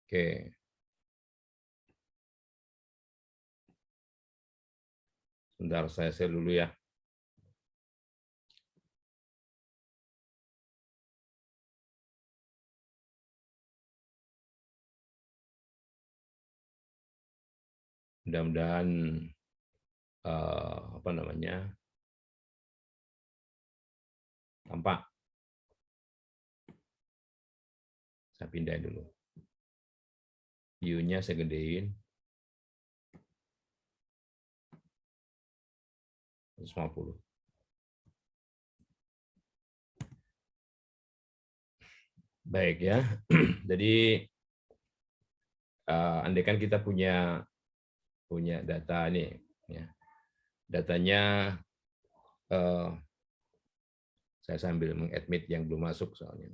Oke. Sebentar, saya share dulu ya. Mudah-mudahan apa namanya tampak. Saya pindahin dulu. View-nya saya gedein. 150. Baik ya. Jadi andaikan kita punya data nih, ya. Datanya saya sambil mengadmit yang belum masuk soalnya.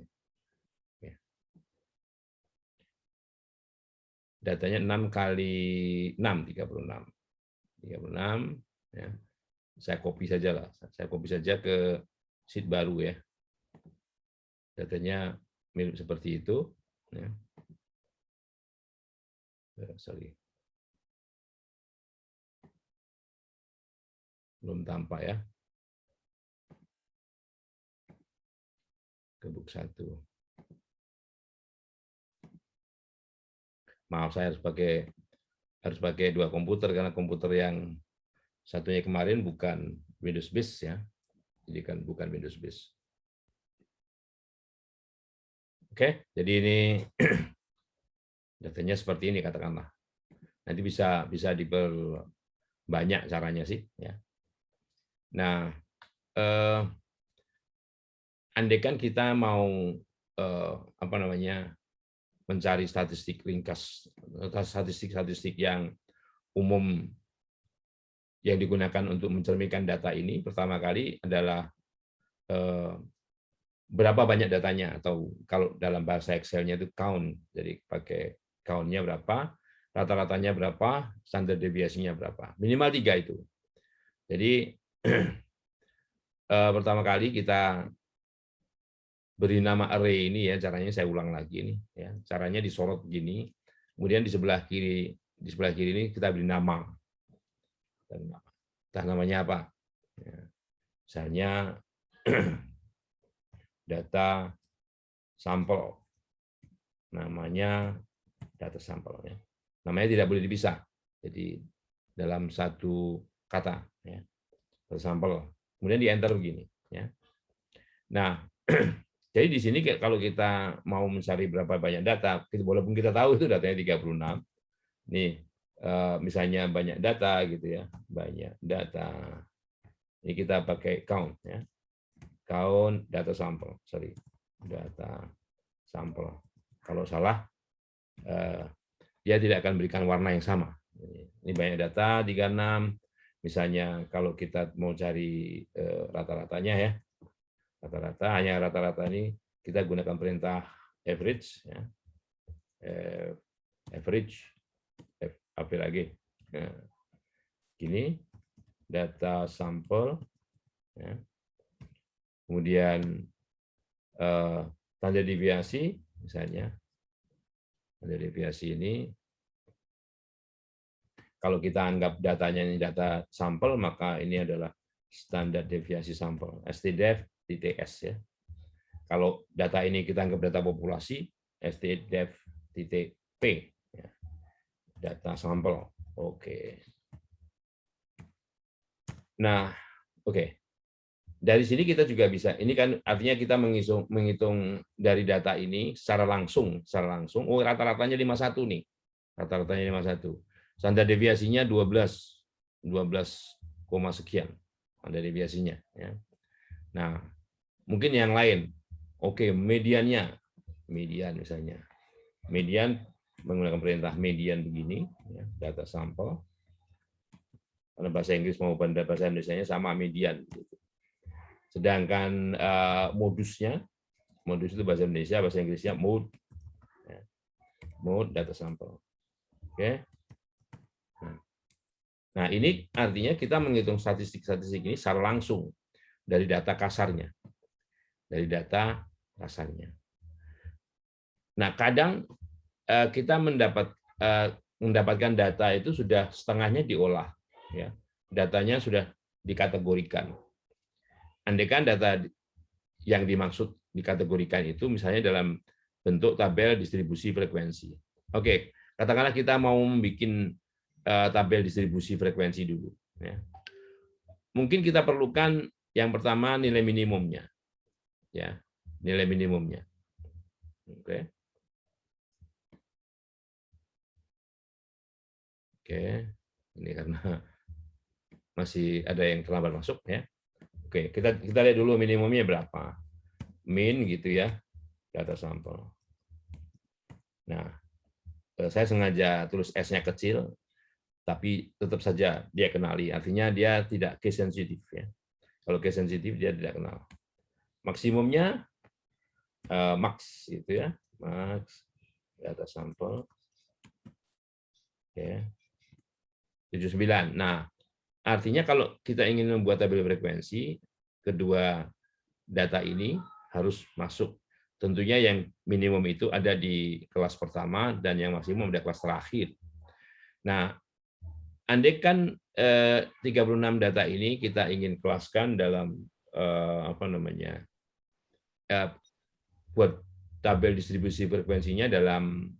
Ya. Datanya 6 kali 6, 36. 36, ya. Saya copy saja lah. Saya copy saja ke sheet baru ya. Datanya mirip seperti itu. Ya. Sorry. Belum tampak ya. Ke book 1. Maaf, saya harus pakai dua komputer karena komputer yang satunya kemarin bukan Windows Base ya. Jadi kan bukan Windows Base. Oke, jadi ini datanya seperti ini katakanlah. Nanti bisa diperbanyak caranya sih ya. Nah, andaikan kita mau apa namanya mencari statistik ringkas, statistik yang umum yang digunakan untuk mencerminkan data ini, pertama kali adalah berapa banyak datanya, atau kalau dalam bahasa Excel-nya itu count, jadi pakai count-nya berapa, rata-ratanya berapa, standar deviasinya berapa, minimal 3 itu. Jadi pertama kali kita beri nama array ini ya, caranya saya ulang lagi nih ya, caranya disorot begini, kemudian di sebelah kiri ini kita beri nama, dan entah namanya apa ya. Misalnya data sampel, namanya data sampel ya. Namanya tidak boleh dipisah, jadi dalam satu kata ya, data sampel, kemudian di enter begini ya. Nah, jadi di sini kalau kita mau mencari berapa banyak data, walaupun kita tahu itu datanya 36, nih misalnya banyak data gitu ya, banyak data, ini kita pakai count ya, count data sampel, sorry, data sampel. Kalau salah, dia tidak akan berikan warna yang sama. Ini banyak data 36, misalnya kalau kita mau cari rata-ratanya ya, rata-rata, hanya rata-rata ini kita gunakan perintah average ya. Average apa lagi? Nah, gini data sampel ya. Kemudian tanda deviasi misalnya. Tanda deviasi ini kalau kita anggap datanya ini data sampel, maka ini adalah standar deviasi sampel, stdef.s ya. Kalau data ini kita anggap data populasi, stdef.p ya. Data sampel. Oke. Nah, oke. Dari sini kita juga bisa, ini kan artinya kita menghitung dari data ini secara langsung. Oh, rata-ratanya 51 nih. Rata-ratanya 51. Standar deviasinya 12 sekian standar deviasinya ya. Nah, mungkin yang lain. Oke, median misalnya. Median menggunakan perintah median begini ya, data sampel. Karena bahasa Inggris maupun bahasa Indonesia sama median gitu. Sedangkan modus itu bahasa Indonesia, bahasa Inggrisnya mode ya. Mode data sampel. Oke. Nah, ini artinya kita menghitung statistik ini secara langsung dari data kasarnya. Dari data kasarnya. Nah, kadang kita mendapatkan data itu sudah setengahnya diolah, ya. Datanya sudah dikategorikan. Andaikan data yang dimaksud dikategorikan itu misalnya dalam bentuk tabel distribusi frekuensi. Oke, katakanlah kita mau membuat tabel distribusi frekuensi dulu. Ya. Mungkin kita perlukan yang pertama nilai minimumnya, ya, nilai minimumnya. Oke. Oke, ini karena masih ada yang terlambat masuk, ya. Oke, kita lihat dulu minimumnya berapa. Min gitu ya, data sampel. Nah, saya sengaja tulis S-nya kecil, tapi tetap saja dia kenali. Artinya dia tidak case sensitif, ya. Kalau case sensitif dia tidak kenal. Maksimumnya max gitu ya, max data sampel. Oke. 79. Nah, artinya kalau kita ingin membuat tabel frekuensi, kedua data ini harus masuk. Tentunya yang minimum itu ada di kelas pertama dan yang maksimum ada kelas terakhir. Nah, andaikan 36 data ini kita ingin kelaskan dalam buat tabel distribusi frekuensinya dalam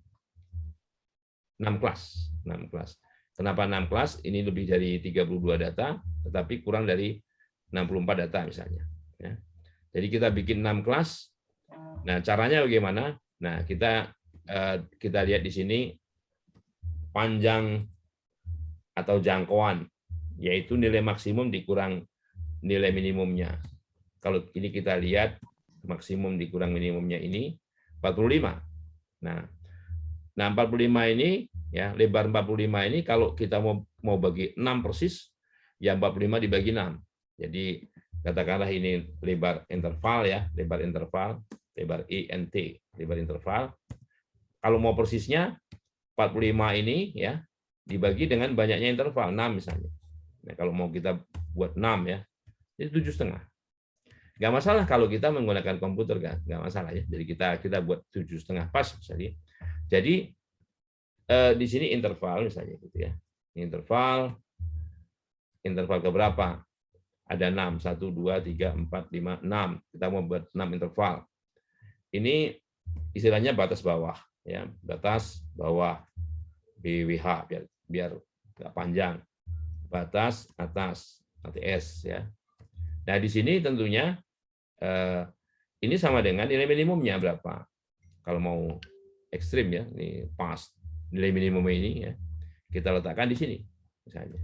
6 kelas. 6 kelas. Kenapa 6 kelas? Ini lebih dari 32 data, tetapi kurang dari 64 data misalnya. Ya. Jadi kita bikin 6 kelas. Nah, caranya bagaimana? Nah, kita lihat di sini panjang atau jangkauan, yaitu nilai maksimum dikurang nilai minimumnya. Kalau ini kita lihat maksimum dikurang minimumnya ini 45. Nah, 45 ini ya, lebar 45 ini kalau kita mau bagi 6 persis, ya 45 dibagi 6. Jadi katakanlah ini lebar interval ya, lebar interval, lebar INT, lebar interval. Kalau mau persisnya 45 ini ya dibagi dengan banyaknya interval 6 misalnya. Nah, kalau mau kita buat 6 ya, itu 7,5. Nggak masalah kalau kita menggunakan komputer, nggak masalah ya. Jadi kita buat 7,5 pas misalnya. Jadi di sini interval misalnya gitu ya. Interval keberapa? Ada 6, 1, 2, 3, 4, 5, 6. Kita mau buat 6 interval. Ini istilahnya batas bawah ya, batas bawah BWH biar nggak panjang. Batas atas ATS ya. Nah, di sini tentunya ini sama dengan nilai minimumnya berapa. Kalau mau ekstrim ya, ini pas nilai minimum ini ya, kita letakkan di sini misalnya.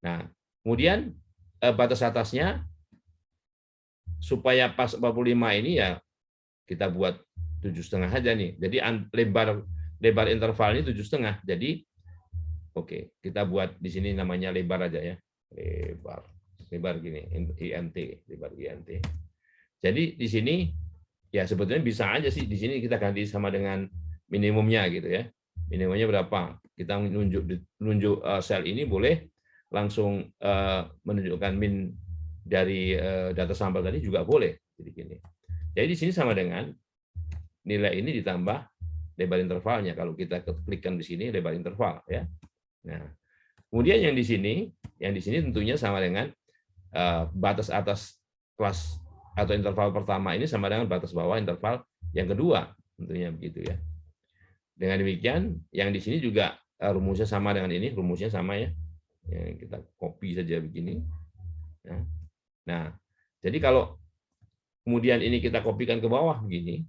Nah, kemudian batas atasnya supaya pas 45 ini ya kita buat 7,5 aja nih. Jadi lebar interval ini 7,5. Jadi oke, kita buat di sini namanya lebar aja ya. Lebar gini, INT, lebar INT. Jadi di sini ya sebetulnya bisa aja sih di sini kita ganti sama dengan minimumnya gitu ya. Minimumnya berapa? Kita menunjuk sel ini boleh langsung menunjukkan min dari data sampel tadi juga boleh. Jadi gini. Jadi di sini sama dengan nilai ini ditambah lebar intervalnya. Kalau kita klikkan di sini lebar interval ya. Nah, kemudian yang di sini tentunya sama dengan batas atas kelas atau interval pertama ini sama dengan batas bawah interval yang kedua, tentunya begitu ya. Dengan demikian, yang di sini juga rumusnya sama dengan ini, rumusnya sama ya. Kita copy saja begini. Nah, jadi kalau kemudian ini kita kopikan ke bawah begini,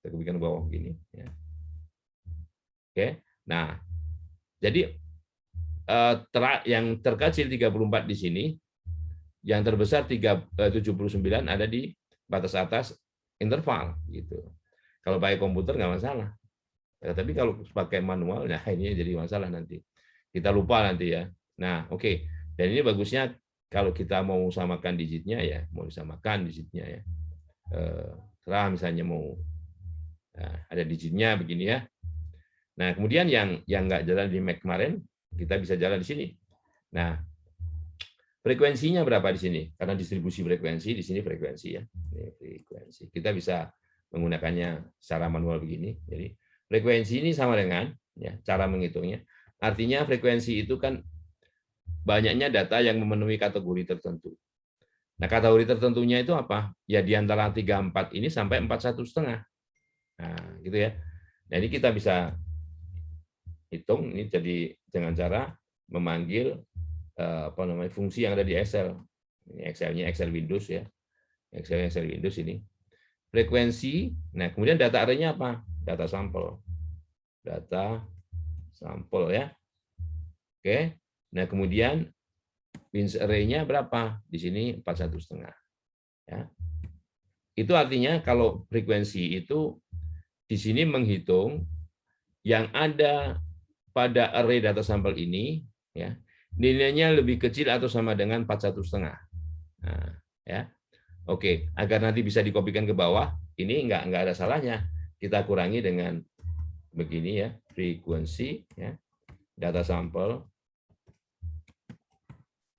kita kopikan ke bawah begini. Ya. Oke, nah, jadi yang terkecil 34 di sini, yang terbesar 79 ada di batas atas interval gitu. Kalau pakai komputer nggak masalah. Ya, tapi kalau pakai manual, nah ini jadi masalah nanti. Kita lupa nanti ya. Nah, oke. Dan ini bagusnya kalau kita mau samakan digitnya ya, mau disamakan digitnya ya. Setelah misalnya mau ada digitnya begini ya. Nah, kemudian yang nggak jalan di Mac kemarin, kita bisa jalan di sini. Nah, frekuensinya berapa di sini? Karena distribusi frekuensi, di sini frekuensi ya. Ini frekuensi. Kita bisa menggunakannya secara manual begini. Jadi Frekuensi ini sama dengan ya cara menghitungnya. Artinya frekuensi itu kan banyaknya data yang memenuhi kategori tertentu. Nah, kategori tertentunya itu apa? Ya di antara 34 ini sampai 41,5. Nah, gitu ya. Nah, ini kita bisa hitung ini jadi dengan cara memanggil apa namanya fungsi yang ada di Excel. Ini Excel-nya Excel Windows ya. Excel Windows ini. Frekuensi. Nah, kemudian data array-nya apa? Data sampel. Data sampel ya. Oke. Nah, kemudian bins array-nya berapa? Di sini 41,5. Ya. Itu artinya kalau frekuensi itu di sini menghitung yang ada pada array data sampel ini ya, nilainya lebih kecil atau sama dengan 41,5. Nah, ya. Oke, agar nanti bisa dikopikan ke bawah, ini enggak ada salahnya. Kita kurangi dengan begini ya, frekuensi ya, data sampel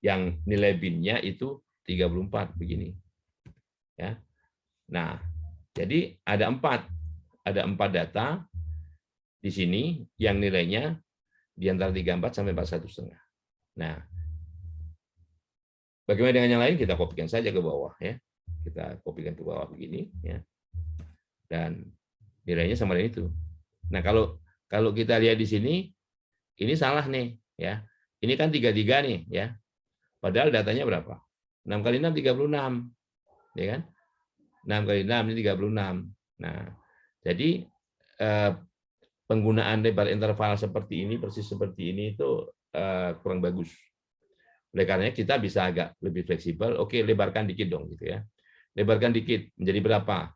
yang nilai bin-nya itu 34 begini. Ya. Nah, jadi ada 4 data di sini yang nilainya di antara 34 sampai 41,5. Nah, bagaimana dengan yang lain? Kita kopikan saja ke bawah ya. Kita kopikan ke bawah begini ya. Dan nilainya sama dengan itu. Nah, kalau kita lihat di sini ini salah nih ya. Ini kan 33 nih ya. Padahal datanya berapa? 6 kali 6 36. Ya kan? 6 kali 6 ini 36. Nah, jadi penggunaan lebar interval seperti ini persis seperti ini itu kurang bagus. Oleh karenanya kita bisa agak lebih fleksibel. Oke, lebarkan dikit dong gitu ya. Lebarkan dikit menjadi berapa?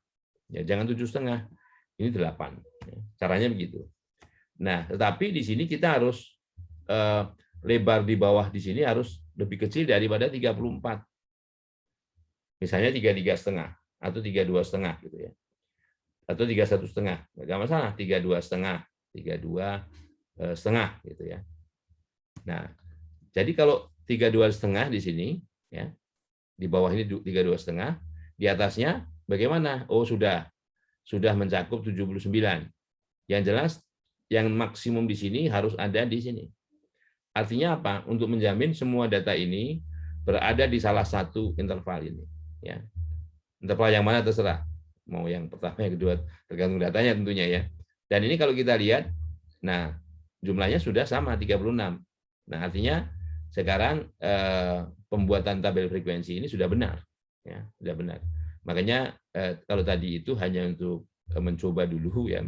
Ya jangan 7,5. Ini 8. Caranya begitu. Nah, tetapi di sini kita harus lebar di bawah di sini harus lebih kecil daripada 34. Misalnya 33,5 atau 32,5 gitu ya. Atau 31,5. Enggak masalah, 32,5, 32,5 gitu ya. Nah, jadi kalau 32,5 di sini ya. Di bawah ini 32,5, di atasnya bagaimana? Oh, sudah mencakup 79. Yang jelas yang maksimum di sini harus ada di sini. Artinya apa? Untuk menjamin semua data ini berada di salah satu interval ini. Ya. Interval yang mana terserah. Mau yang pertama, yang kedua, tergantung datanya tentunya ya. Dan ini kalau kita lihat, nah jumlahnya sudah sama 36. Nah artinya sekarang pembuatan tabel frekuensi ini sudah benar, ya sudah benar. Makanya kalau tadi itu hanya untuk mencoba dulu ya,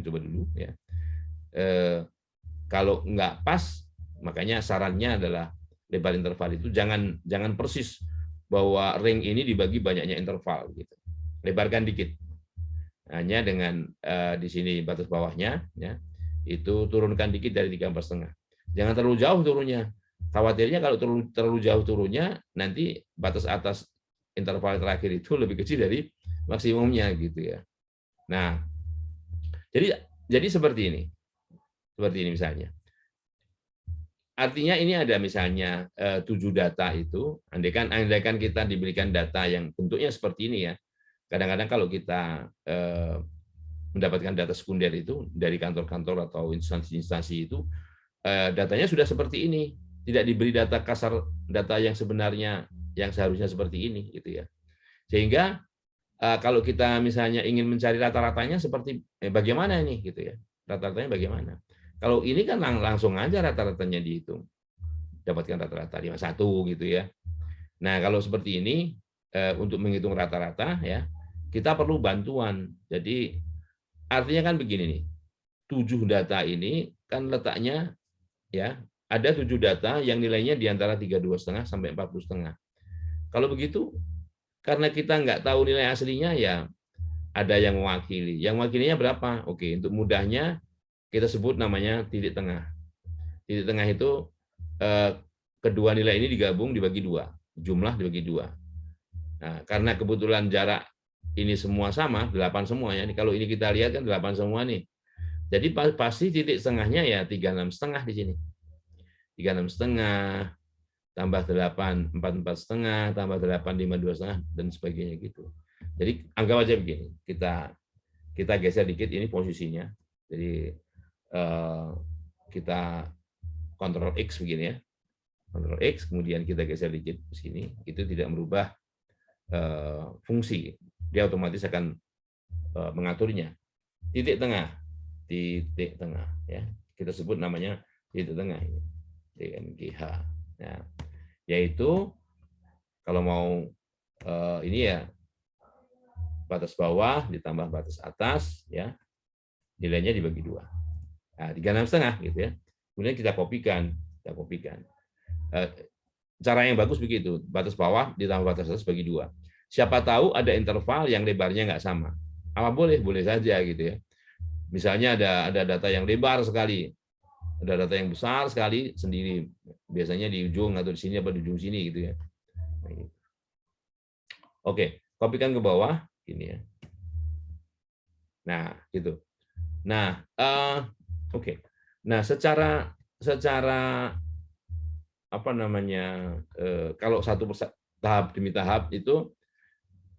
kalau nggak pas, makanya sarannya adalah lebar interval itu jangan persis bahwa ring ini dibagi banyaknya interval gitu. Lebarkan dikit. Hanya dengan di sini batas bawahnya ya, itu turunkan dikit dari 34,5. Jangan terlalu jauh turunnya. Khawatirnya kalau terlalu jauh turunnya, nanti batas atas interval terakhir itu lebih kecil dari maksimumnya gitu ya. Nah, jadi seperti ini. Seperti ini misalnya. Artinya ini ada misalnya 7 data itu, andaikan kita diberikan data yang bentuknya seperti ini ya. Kadang-kadang kalau kita mendapatkan data sekunder itu dari kantor-kantor atau instansi-instansi itu, datanya sudah seperti ini, tidak diberi data kasar, data yang sebenarnya yang seharusnya seperti ini gitu ya. Sehingga kalau kita misalnya ingin mencari rata-ratanya seperti bagaimana ini gitu ya, rata-ratanya bagaimana. Kalau ini kan langsung aja rata-ratanya dihitung, dapatkan rata-rata 51 gitu ya. Nah kalau seperti ini untuk menghitung rata-rata ya kita perlu bantuan. Jadi artinya kan begini nih, 7 data ini kan letaknya ya ada 7 data yang nilainya di antara 32,5 sampai 40,5. Kalau begitu, karena kita nggak tahu nilai aslinya ya ada yang mewakili. Yang mewakilinya berapa? Oke, untuk mudahnya kita sebut namanya titik tengah. Titik tengah itu kedua nilai ini digabung dibagi 2, jumlah dibagi 2. Nah, karena kebetulan jarak ini semua sama, 8 semua ya. Kalau ini kita lihat kan 8 semua nih. Jadi pasti titik setengahnya ya 36,5 di sini. 36,5 tambah 8 44,5 tambah 8 52,5 dan sebagainya gitu. Jadi anggap aja begini, kita geser dikit ini posisinya. Jadi kita kontrol X begini ya, kontrol X, kemudian kita geser dikit ke sini, itu tidak merubah fungsi, dia otomatis akan mengaturnya. Titik tengah ya, kita sebut namanya titik tengah ini, TNGH. Nah, yaitu kalau mau ini ya batas bawah ditambah batas atas ya, nilainya dibagi 2. Nah, 36,5 gitu ya. Kemudian kita kopikan. Cara yang bagus begitu, batas bawah ditambah batas atas bagi 2. Siapa tahu ada interval yang lebarnya nggak sama. Apa boleh? Boleh saja gitu ya. Misalnya ada data yang lebar sekali, ada data yang besar sekali sendiri, biasanya di ujung atau di sini apa di ujung sini gitu ya. Oke, kopikan ke bawah ini ya. Nah, gitu. Nah, oke. Nah, secara apa namanya, kalau tahap demi tahap itu,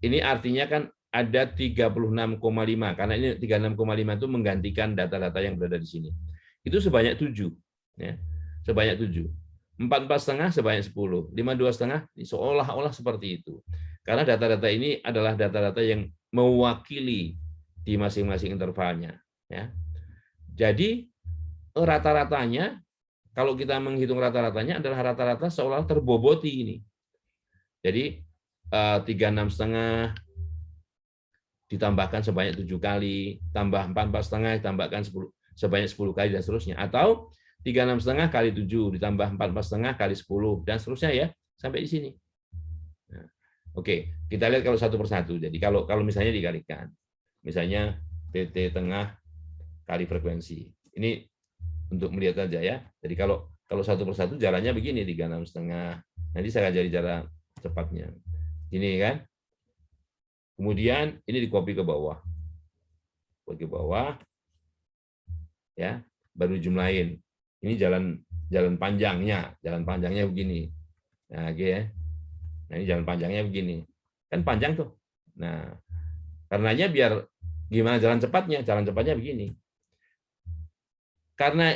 ini artinya kan ada 36,5, karena ini 36,5 itu menggantikan data-data yang berada di sini. Itu sebanyak 7, ya, sebanyak 7. 4,5 sebanyak 10, 5,2,5 seolah-olah seperti itu. Karena data-data ini adalah data-data yang mewakili di masing-masing intervalnya. Ya. Jadi rata-ratanya, kalau kita menghitung rata-ratanya adalah rata-rata seolah terboboti ini. Jadi 36,5 ditambahkan sebanyak 7 kali, tambah 4,5 ditambahkan sebanyak 10 kali dan seterusnya. Atau 36,5 kali 7 ditambah 4,5 kali 10 dan seterusnya ya sampai di sini. Nah, oke, kita lihat kalau satu persatu. Jadi kalau misalnya dikalikan, misalnya TT tengah kali frekuensi. Ini untuk melihat saja ya. Jadi kalau satu persatu jalannya begini, 36,5. Nanti saya ajari cara cepatnya. Ini kan. Kemudian ini dikopi ke bawah. Ke bawah. Ya, baru jumlahin. Ini jalan panjangnya begini. Nah, oke ya. Nah, ini jalan panjangnya begini. Kan panjang tuh. Nah, karenanya biar gimana jalan cepatnya? Jalan cepatnya begini. Karena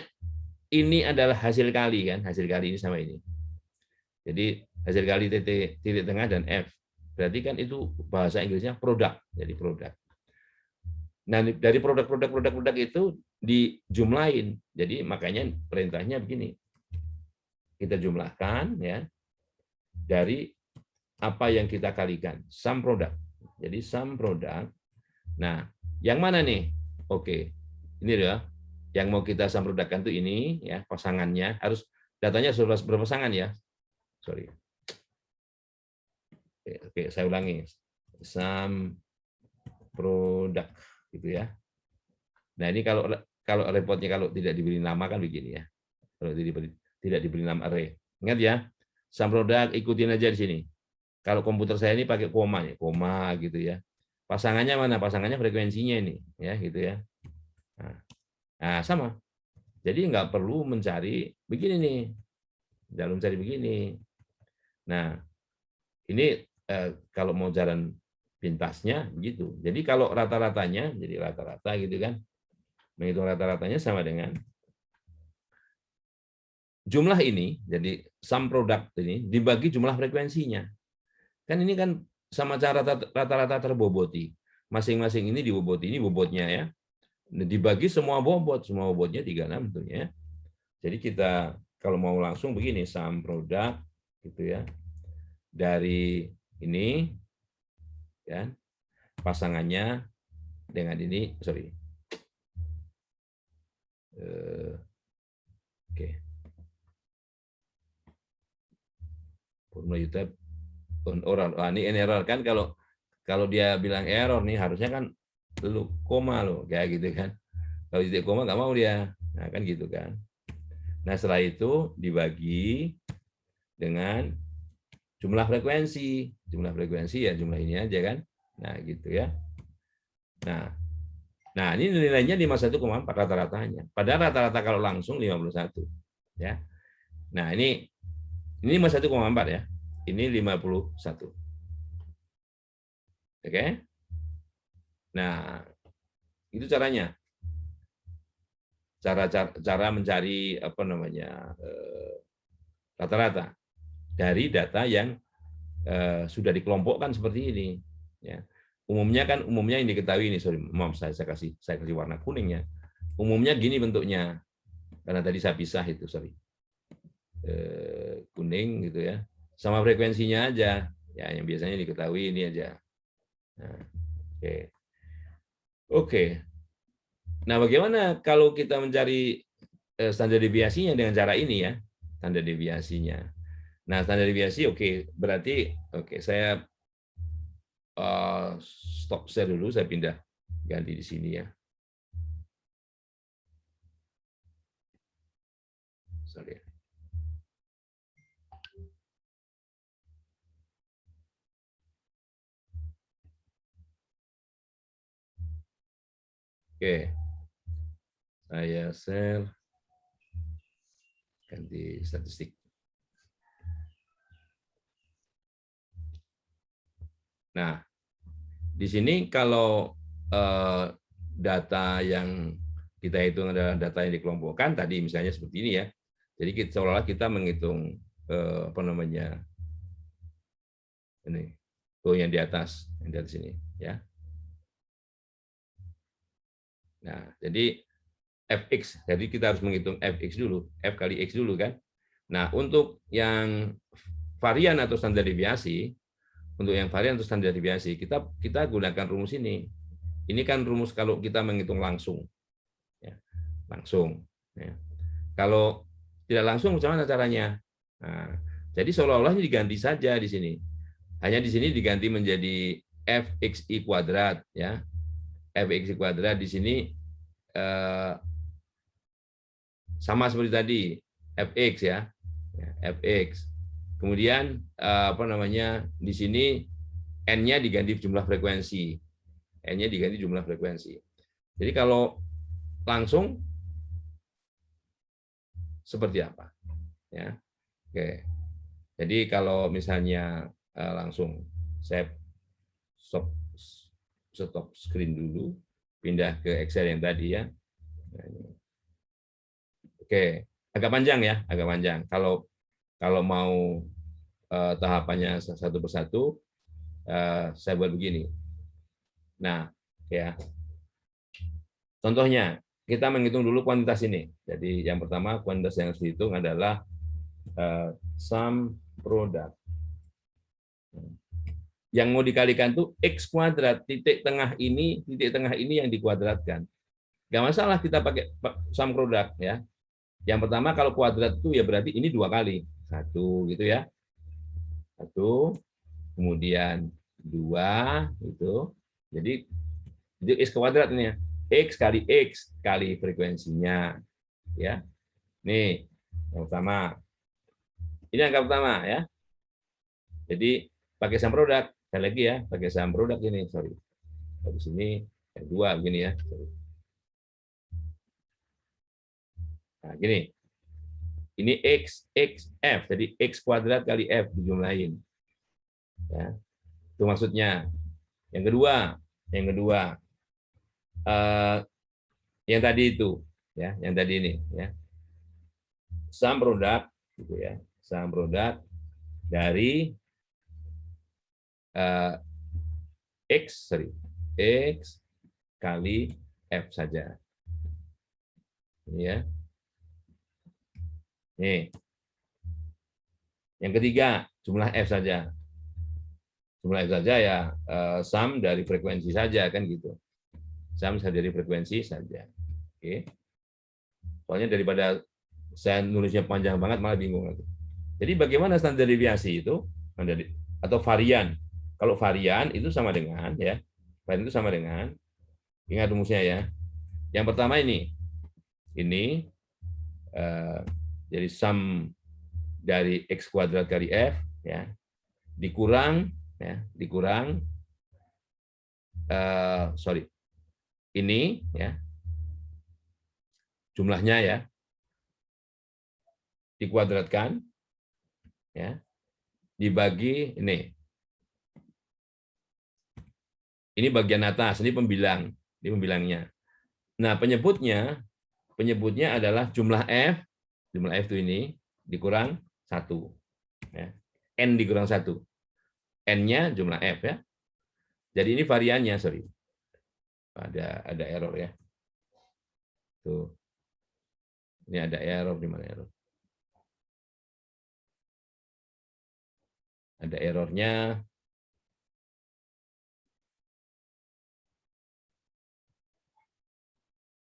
ini adalah hasil kali kan, hasil kali ini sama ini. Jadi hasil kali titik tengah dan F. Berarti kan itu bahasa Inggrisnya produk, jadi produk. Nah, dari produk itu dijumlahin. Jadi makanya perintahnya begini. Kita jumlahkan ya dari apa yang kita kalikan, sum produk. Jadi sum produk. Nah, yang mana nih? Oke. Ini ya. Yang mau kita sum produkkan itu ini ya, pasangannya harus datanya harus berpasangan ya. Sorry. Oke, saya ulangi. Sum produk gitu ya. Nah, ini kalau repotnya kalau tidak diberi nama kan begini ya. Kalau tidak diberi nama array. Ingat ya, sum produk ikutin aja di sini. Kalau komputer saya ini pakai koma ya, koma gitu ya. Pasangannya mana? Pasangannya frekuensinya ini, ya gitu ya. Nah, sama. Jadi nggak perlu mencari begini nih, jangan mencari begini. Nah, ini kalau mau jalan pintasnya gitu. Jadi kalau rata-ratanya, jadi rata-rata gitu kan, menghitung rata-ratanya sama dengan jumlah ini, jadi sum product ini dibagi jumlah frekuensinya. Kan ini kan sama cara rata-rata terboboti. Masing-masing ini diboboti, ini bobotnya ya. Dibagi semua bobotnya 36 tentunya. Jadi kita kalau mau langsung begini, sum product gitu ya. Dari ini ya, pasangannya dengan ini, sorry. Oke. Formula YouTube error. Ini error kan, kalau dia bilang error nih harusnya kan lu koma lo kayak gitu kan. Kalau titik koma nggak mau dia. Nah, kan gitu kan. Nah, setelah itu dibagi dengan jumlah frekuensi. Jumlah frekuensi ya jumlah ini aja kan. Nah, gitu ya. Nah, ini nilainya 51,4 rata-ratanya. Padahal rata-rata kalau langsung 51. Ya. Nah, ini 51,4 ya. Ini 51. Oke. Nah, itu caranya. cara mencari apa namanya rata-rata dari data yang sudah dikelompokkan seperti ini. Ya. Umumnya yang diketahui ini, sorry, maaf saya kasih warna kuning ya. Umumnya gini bentuknya, karena tadi saya pisah itu, sorry, kuning gitu ya, sama frekuensinya aja, ya yang biasanya diketahui ini aja. Nah, oke. Oke. Nah, bagaimana kalau kita mencari standar deviasinya dengan cara ini ya, standar deviasinya. Nah, standar deviasi berarti saya stop share dulu, saya pindah ganti di sini ya. Sorry. Oke, saya share ganti statistik. Nah, di sini kalau data yang kita hitung adalah data yang dikelompokkan tadi misalnya seperti ini ya. Jadi seolah-olah kita menghitung apa namanya ini, yang di atas ini ya. Nah, jadi fx, jadi kita harus menghitung fx dulu, f kali x dulu kan. Nah, untuk yang varian atau standar deviasi, kita gunakan rumus ini. Ini kan rumus kalau kita menghitung langsung, ya, langsung. Ya. Kalau tidak langsung, bagaimana caranya? Nah, jadi seolah-olah ini diganti saja di sini. Hanya di sini diganti menjadi fxi kuadrat, ya. Fxi kuadrat di sini sama seperti tadi fx ya, fx. Kemudian apa namanya di sini n-nya diganti jumlah frekuensi, n-nya diganti jumlah frekuensi. Jadi kalau langsung seperti apa? Ya, oke. Jadi kalau misalnya langsung saya stop screen dulu, pindah ke Excel yang tadi ya. Oke, agak panjang ya, agak panjang. Kalau mau tahapannya satu persatu, saya buat begini. Nah, ya, contohnya kita menghitung dulu kuantitas ini. Jadi yang pertama kuantitas yang harus dihitung adalah sum product. Yang mau dikalikan tuh x kuadrat, titik tengah ini yang dikuadratkan. Nggak masalah kita pakai sum product ya. Yang pertama kalau kuadrat itu ya berarti ini 2 kali. 1 gitu ya. 1, kemudian 2 gitu. Jadi itu x kuadrat ini ya. X kali frekuensinya ya. Nih, yang pertama. Ini angka pertama ya. Jadi pakai sum product. Sekali lagi ya, pakai sum product ini, sorry. Habis ini yang 2 begini ya. Sorry. Nah, gini. Ini x f, jadi x kuadrat kali f dijumlahin. Ya. Itu maksudnya. Yang kedua, yang tadi itu, ya, yang tadi ini, ya. Sum product, gitu ya, sum product dari x kali f saja. Ini ya. Nih. Yang ketiga, jumlah f saja. Jumlah f saja ya sum dari frekuensi saja kan gitu. Sum dari frekuensi saja. Oke. Soalnya daripada saya nulisnya panjang banget malah bingung lagi. Jadi bagaimana standar deviasi itu atau varian? Kalau varian itu sama dengan ya. Varian itu sama dengan, ingat rumusnya ya. Yang pertama ini jadi sum dari x kuadrat kali f ya dikurang ini ya jumlahnya ya dikuadratkan ya dibagi ini bagian atas, ini pembilangnya. Nah, penyebutnya penyebutnya adalah jumlah F itu ini dikurang 1. Ya. N dikurang 1. N-nya jumlah F ya. Jadi ini variannya, sorry. Ada error ya. Tuh. Ini ada error, di mana error? Ada errornya.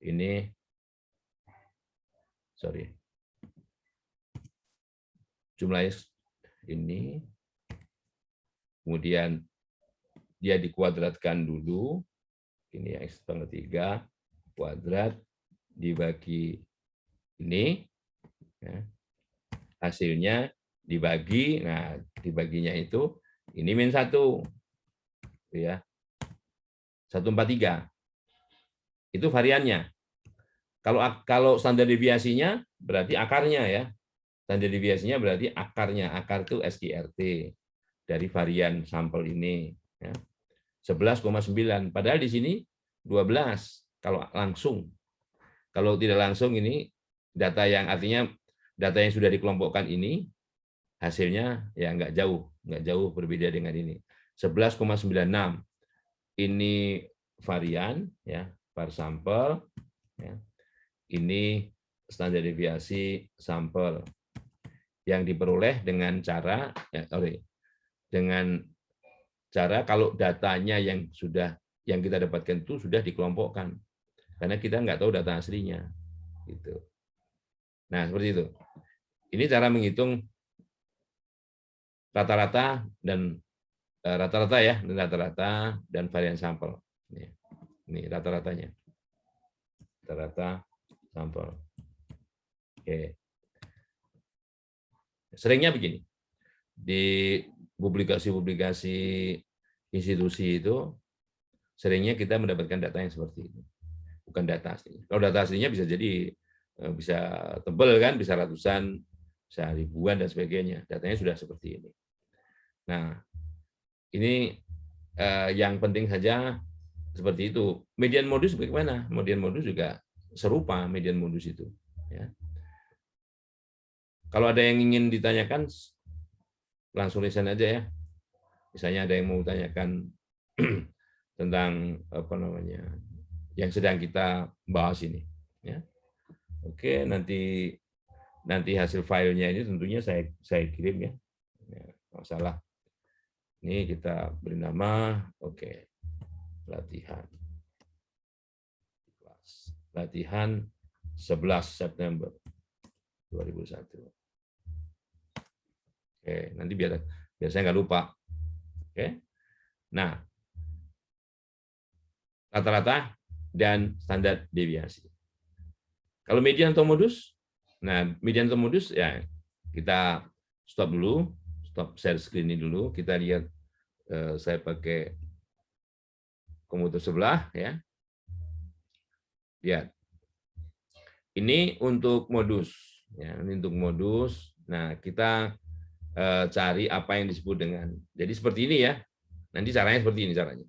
Ini, sorry. Jumlah ini, kemudian dia dikuadratkan dulu. Ini X pangkat 3 kuadrat dibagi ini. Ya. Hasilnya dibagi, nah dibaginya itu ini min 1 ya, 143 itu variannya. Kalau standar deviasinya berarti akarnya ya, standar deviasinya berarti akarnya, akar itu SIRT dari varian sampel ini ya. 11,9 padahal di sini 12 kalau langsung. Kalau tidak langsung ini data yang artinya data yang sudah dikelompokkan ini hasilnya ya nggak jauh berbeda dengan ini. 11,96 ini varian ya per sampel ya. Ini standar deviasi sampel yang diperoleh dengan cara ya, dengan cara kalau datanya yang kita dapatkan itu sudah dikelompokkan karena kita nggak tahu data aslinya gitu. Nah seperti itu. Ini cara menghitung rata-rata dan rata-rata ya, rata-rata dan varian sampel. Ini rata-ratanya. Rata-rata sampel. Oke. Seringnya begini. Di publikasi-publikasi institusi itu seringnya kita mendapatkan data yang seperti ini. Bukan data aslinya. Kalau data aslinya bisa jadi bisa tebal kan, bisa ratusan, bisa ribuan dan sebagainya. Datanya sudah seperti ini. Nah, ini yang penting saja seperti itu. Median modus bagaimana? Median modus juga serupa median modus itu. Ya. Kalau ada yang ingin ditanyakan, langsung lisan aja ya. Misalnya ada yang mau tanyakan tentang apa namanya yang sedang kita bahas ini. Ya. Oke, nanti hasil filenya ini tentunya saya kirim ya. Masalah. Ini kita beri nama, oke, latihan 11 September 2001. Oke, nanti biar saya nggak lupa. Oke. Nah, rata-rata dan standar deviasi. Kalau median atau modus, nah median atau modus ya kita stop dulu, stop share screen ini dulu, kita lihat saya pakai komputer sebelah ya. Lihat. Ini untuk modus ya, ini untuk modus. Nah, kita cari apa yang disebut dengan. Jadi seperti ini ya. Nanti caranya seperti ini caranya.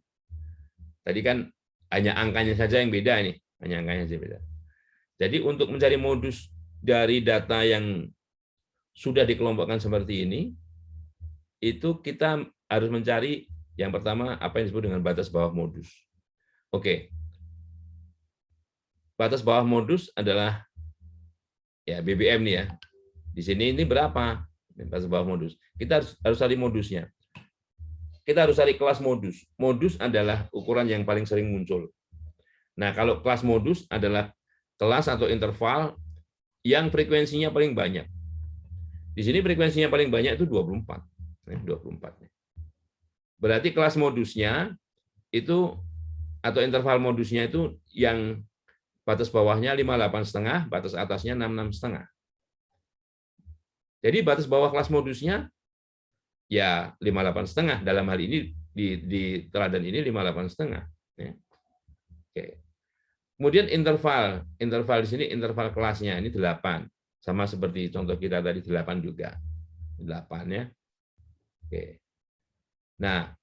Tadi kan hanya angkanya saja yang beda nih, hanya angkanya saja beda. Jadi untuk mencari modus dari data yang sudah dikelompokkan seperti ini, itu kita harus mencari yang pertama apa yang disebut dengan batas bawah modus. Oke. Batas bawah modus adalah ya BBM nih ya. Di sini ini berapa? Batas bawah modus. Kita harus cari modusnya. Kita harus cari kelas modus. Modus adalah ukuran yang paling sering muncul. Nah, kalau kelas modus adalah kelas atau interval yang frekuensinya paling banyak. Di sini frekuensinya paling banyak itu 24. 24. Berarti kelas modusnya itu atau interval modusnya itu yang batas bawahnya 58,5, batas atasnya 66,5. Jadi batas bawah kelas modusnya ya 58,5. Dalam hal ini di teladan ini 58,5. Ya. Oke. Kemudian interval di sini interval kelasnya ini 8. Sama seperti contoh kita tadi 8 juga. 8 ya. Oke. Nah,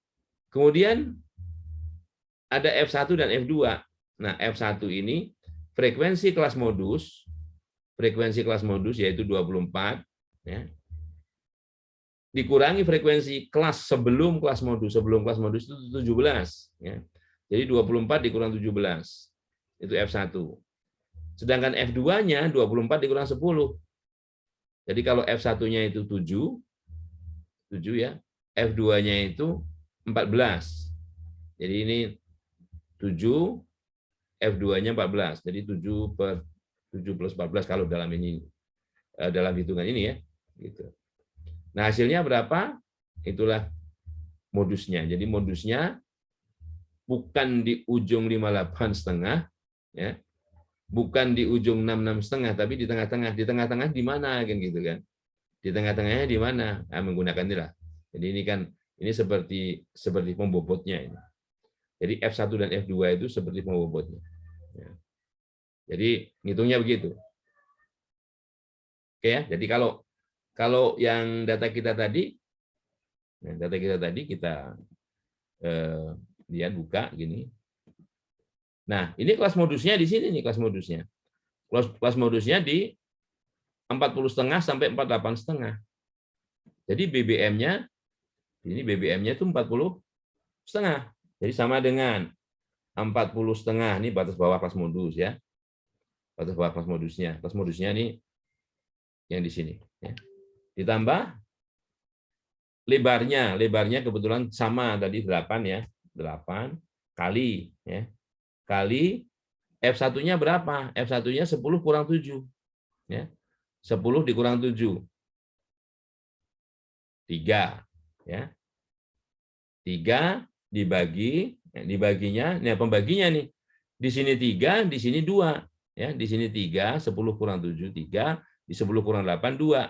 kemudian ada F1 dan F2. Nah, F1 ini frekuensi kelas modus yaitu 24, ya, dikurangi frekuensi kelas sebelum kelas modus. Sebelum kelas modus itu 17. Ya. Jadi 24 dikurang 17. Itu F1. Sedangkan F2-nya 24 dikurang 10. Jadi kalau F1-nya itu 7 ya, F2-nya itu 14. Jadi ini 7, F2-nya 14. Jadi 7 per 7 plus 14 kalau dalam hitungan ini ya. Gitu. Nah, hasilnya berapa? Itulah modusnya. Jadi modusnya bukan di ujung 58,5, ya, bukan di ujung 66,5, tapi di tengah-tengah. Di tengah-tengah di mana kan gitu kan? Di tengah-tengahnya di mana? Nah, menggunakan inilah. Jadi ini seperti pembobotnya ini. Jadi F1 dan F2 itu seperti pembobotnya. Ya. Jadi ngitungnya begitu. Oke ya. Jadi kalau yang data kita tadi kita lihat buka gini. Nah, ini kelas modusnya di sini nih, kelas modusnya. Kelas modusnya di 40,5 sampai 48,5. Jadi BBM-nya itu 40,5. Jadi sama dengan 40,5, ini batas bawah kelas modus ya. Batas bawah kelas modusnya. Kelas modusnya ini yang di sini ya. Ditambah lebarnya kebetulan sama tadi 8 ya. 8 kali ya. Kali F1-nya berapa? F1-nya 10 kurang 7 ya. 10 dikurang 7. 3 ya. 3 dibaginya, nah pembaginya nih. Di sini 3, di sini 2 ya. Di sini 3, 10 kurang 7 3, di 10 kurang 8 2.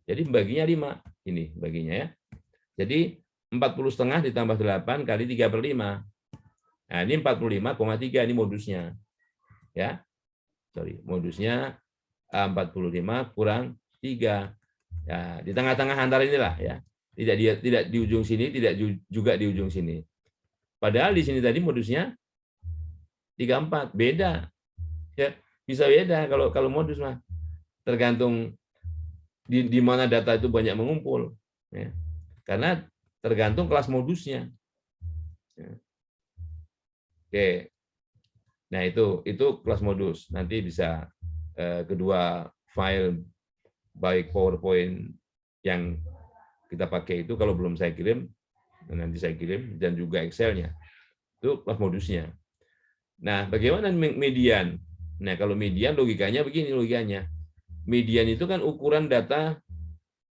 Jadi pembaginya 5. Ini baginya ya. Jadi 40,5 ditambah 8 kali 3/5. Nah, ini 45,3 ini modusnya. Ya. Sorry, modusnya 45 kurang 3. Ya, di tengah-tengah antara inilah ya. Tidak di ujung sini, tidak juga di ujung sini. Padahal di sini tadi modusnya 34, beda. Ya, bisa beda kalau modus mah. Tergantung di mana data itu banyak mengumpul. Ya. Karena tergantung kelas modusnya. Ya. Oke. Nah, itu kelas modus. Nanti bisa kedua file baik PowerPoint yang kita pakai itu kalau belum saya kirim, nanti saya kirim, dan juga Excel-nya. Itu kelas modusnya. Nah, bagaimana median? Nah, kalau median logikanya begini logikanya. Median itu kan ukuran data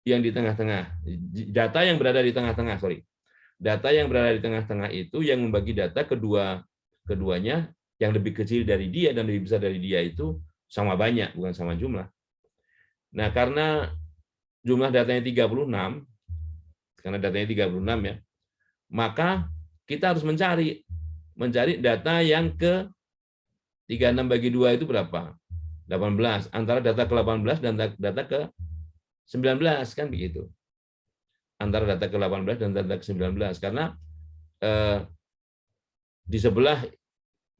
yang di tengah-tengah. Data yang berada di tengah-tengah, sorry. Data yang berada di tengah-tengah itu yang membagi data keduanya yang lebih kecil dari dia dan lebih besar dari dia itu sama banyak, bukan sama jumlah. Nah, karena jumlah datanya 36, ya, maka kita harus mencari data yang ke 36 bagi 2 itu berapa? 18. Antara data ke-18 dan data ke-19, kan begitu. Antara data ke-18 dan data ke-19. Karena di sebelah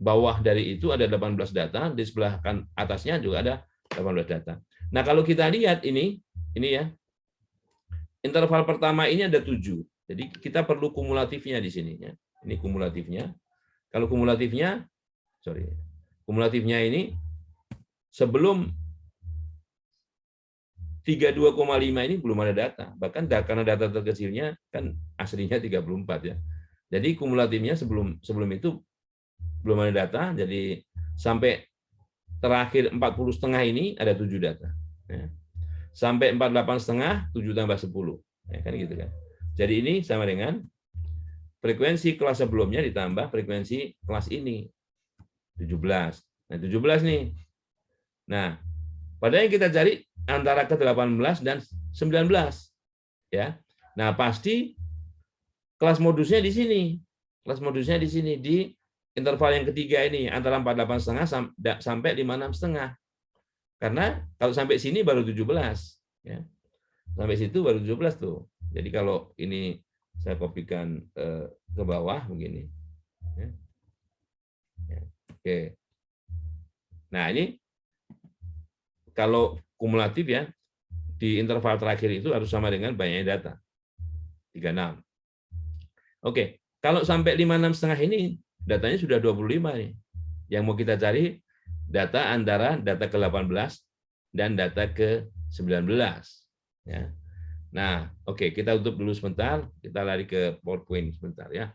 bawah dari itu ada 18 data, di sebelah atasnya juga ada 18 data. Nah, kalau kita lihat ini ya, interval pertama ini ada 7. Jadi kita perlu kumulatifnya di sini ya. Ini kumulatifnya. Kalau kumulatifnya ini sebelum 32,5 ini belum ada data. Bahkan karena data terkecilnya kan aslinya 34 ya. Jadi kumulatifnya sebelum itu belum ada data. Jadi sampai terakhir 40,5 ini ada 7 data. Ya. Sampai 48,5 7 tambah 10. Ya, kan gitu kan. Jadi ini sama dengan frekuensi kelas sebelumnya ditambah frekuensi kelas ini 17. Nah, 17 nih. Nah, padahal yang kita cari antara ke-18 dan 19. Ya. Nah, pasti kelas modusnya di sini. Kelas modusnya di sini di interval yang ketiga ini antara 48,5 sampai 56,5. Karena kalau sampai sini baru 17, ya. Sampai situ baru 17 tuh. Jadi kalau ini saya kopikan ke bawah begini. Ya. Oke. Nah, ini kalau kumulatif ya, di interval terakhir itu harus sama dengan banyaknya data. 36. Oke, kalau sampai 56,5 ini datanya sudah 25 nih. Yang mau kita cari data antara data ke-18 dan data ke-19 ya. Nah, oke, kita tutup dulu sebentar, kita lari ke PowerPoint sebentar ya.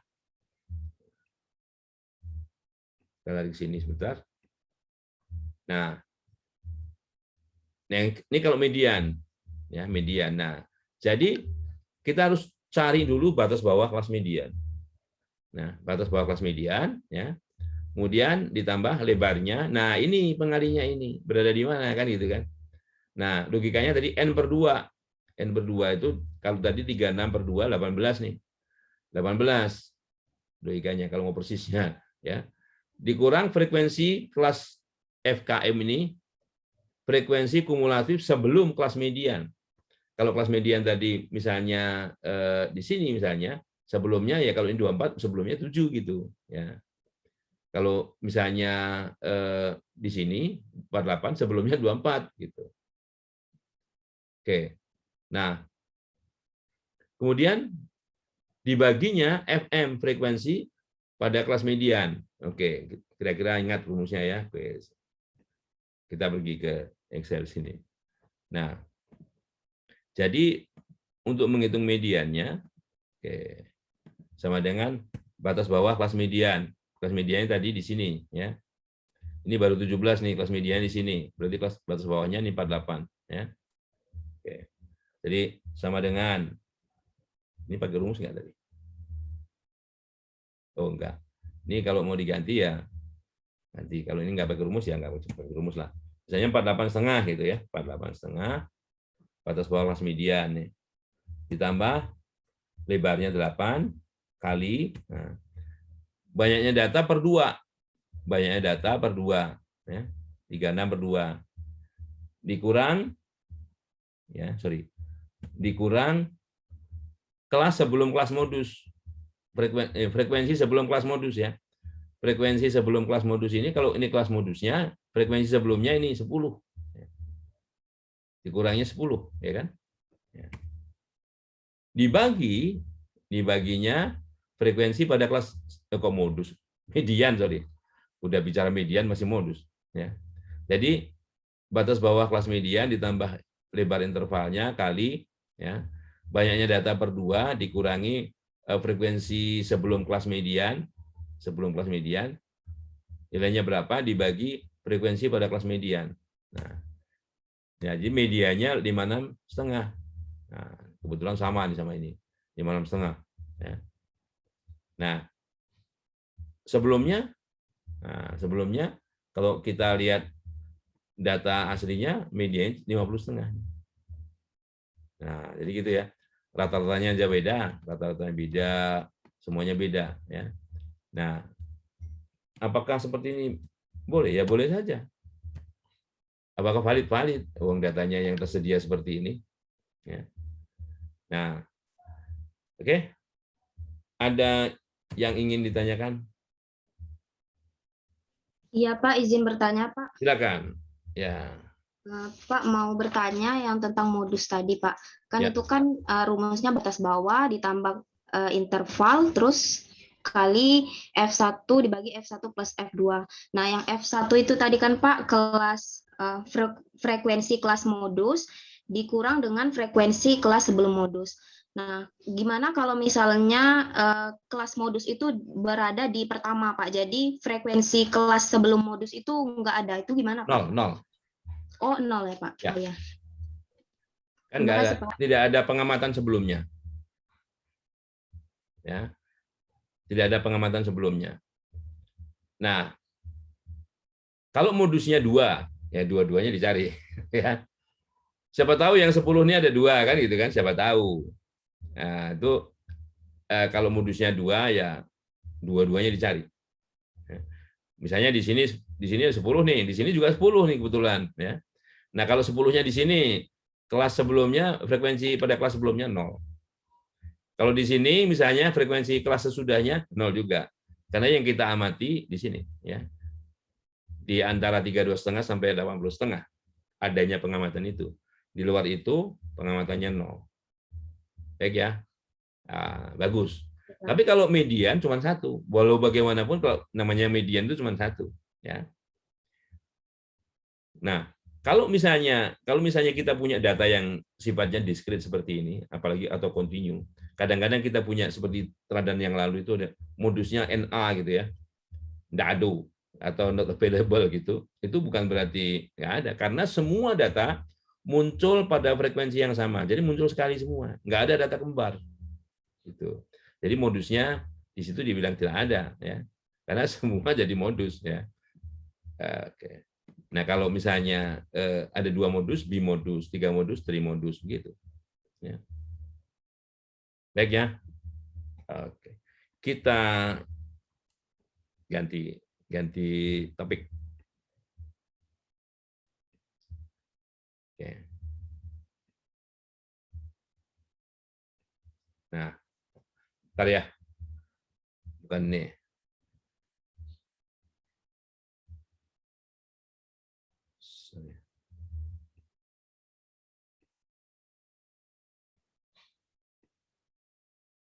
Kita lari ke sini sebentar. Nah, ini kalau median ya, median. Nah, jadi kita harus cari dulu batas bawah kelas median. Nah, batas bawah kelas median ya. Kemudian ditambah lebarnya. Nah, ini pengalinya ini berada di mana kan gitu kan. Nah, logikanya tadi n per 2. N per 2 itu kalau tadi 36 per 2 18 nih. 18 logikanya kalau mau persisnya ya. Dikurang frekuensi kelas FKM ini, frekuensi kumulatif sebelum kelas median. Kalau kelas median tadi misalnya di sini misalnya, sebelumnya ya kalau ini 24 sebelumnya 7 gitu ya. Kalau misalnya di sini 48 sebelumnya 24 gitu. Oke. Nah, kemudian dibaginya FM frekuensi pada kelas median. Oke, kira-kira ingat rumusnya ya. Oke. Kita pergi ke Excel sini. Nah, jadi untuk menghitung mediannya, oke, sama dengan batas bawah kelas median. Kelas mediannya tadi di sini ya. Ini baru 17 nih kelas median di sini. Berarti kelas batas bawahnya ini 48 ya. Oke. Jadi sama dengan ini pakai rumus enggak tadi? Oh enggak. Ini kalau mau diganti ya nanti kalau ini enggak pakai rumus ya enggak pakai rumus lah. Misalnya 48,5 gitu ya. 48,5 batas bawah kelas median nih. Ditambah lebarnya 8 kali nah, banyaknya data per 2. Banyaknya data per 2 ya. 36 per 2 dikurang ya, dikurang kelas sebelum kelas modus. Frekuensi sebelum kelas modus ya. Frekuensi sebelum kelas modus ini kalau ini kelas modusnya, frekuensi sebelumnya ini 10. Dikurangnya 10 ya kan? Ya. Dibaginya frekuensi pada kelas modus. Median, sorry. Udah bicara median masih modus ya. Jadi batas bawah kelas median ditambah lebar intervalnya kali ya. Banyaknya data per 2 dikurangi frekuensi sebelum kelas median nilainya berapa dibagi frekuensi pada kelas median. Nah, jadi medianya 56,5. Nah, kebetulan sama nih sama ini 56,5 ya. Nah, sebelumnya kalau kita lihat data aslinya median 50,5. Nah, jadi gitu ya. Rata-ratanya aja beda, rata-ratanya beda, semuanya beda ya. Nah, apakah seperti ini boleh? Ya boleh saja. Apakah valid? Uang datanya yang tersedia seperti ini. Ya. Nah, oke. Ada yang ingin ditanyakan? Iya Pak, izin bertanya Pak. Silakan. Ya. Pak mau bertanya yang tentang modus tadi Pak. Kan Ya. itu kan rumusnya batas bawah ditambah interval terus kali F1 dibagi F1 plus F2. Nah, yang F1 itu tadi kan Pak kelas frekuensi kelas modus dikurang dengan frekuensi kelas sebelum modus. Nah, gimana kalau misalnya kelas modus itu berada di pertama Pak? Jadi frekuensi kelas sebelum modus itu nggak ada. Itu gimana Pak? 0. Oh, 0 ya Pak. Ya. Oh ya. Kan nggak ada, tidak ada pengamatan sebelumnya. Ya. Tidak ada pengamatan sebelumnya. Nah, kalau modusnya 2, ya dua-duanya dicari. Ya. Siapa tahu yang 10 ini ada 2 kan gitu kan? Siapa tahu. Nah, itu kalau modusnya 2 ya dua-duanya dicari. Misalnya di sini 10 nih, di sini juga 10 nih kebetulan ya. Nah, kalau 10-nya di sini kelas sebelumnya frekuensi pada kelas sebelumnya 0. Kalau di sini misalnya frekuensi kelas sesudahnya 0 juga. Karena yang kita amati di sini ya. di antara 32,5 sampai 80,5 adanya pengamatan itu. Di luar itu pengamatannya 0. Baik ya. Nah, bagus. Tapi kalau median cuma 1, walau bagaimanapun kalau namanya median itu cuma 1, ya. Nah, kalau misalnya kita punya data yang sifatnya diskrit seperti ini, apalagi atau kontinu, kadang-kadang kita punya seperti teladan yang lalu itu ada modusnya NA gitu ya, nggak ada atau not available gitu, itu bukan berarti nggak ada, karena semua data muncul pada frekuensi yang sama, jadi muncul sekali semua, nggak ada data kembar. Gitu. Jadi modusnya di situ dibilang tidak ada, ya, karena semua jadi modus, ya. Oke. Nah kalau misalnya ada 2 modus, bimodus, 3 modus, trimodus, begitu. Ya. Baik ya. Oke. Kita ganti topik. Oke. Nah, bentar ya. Bukan nih.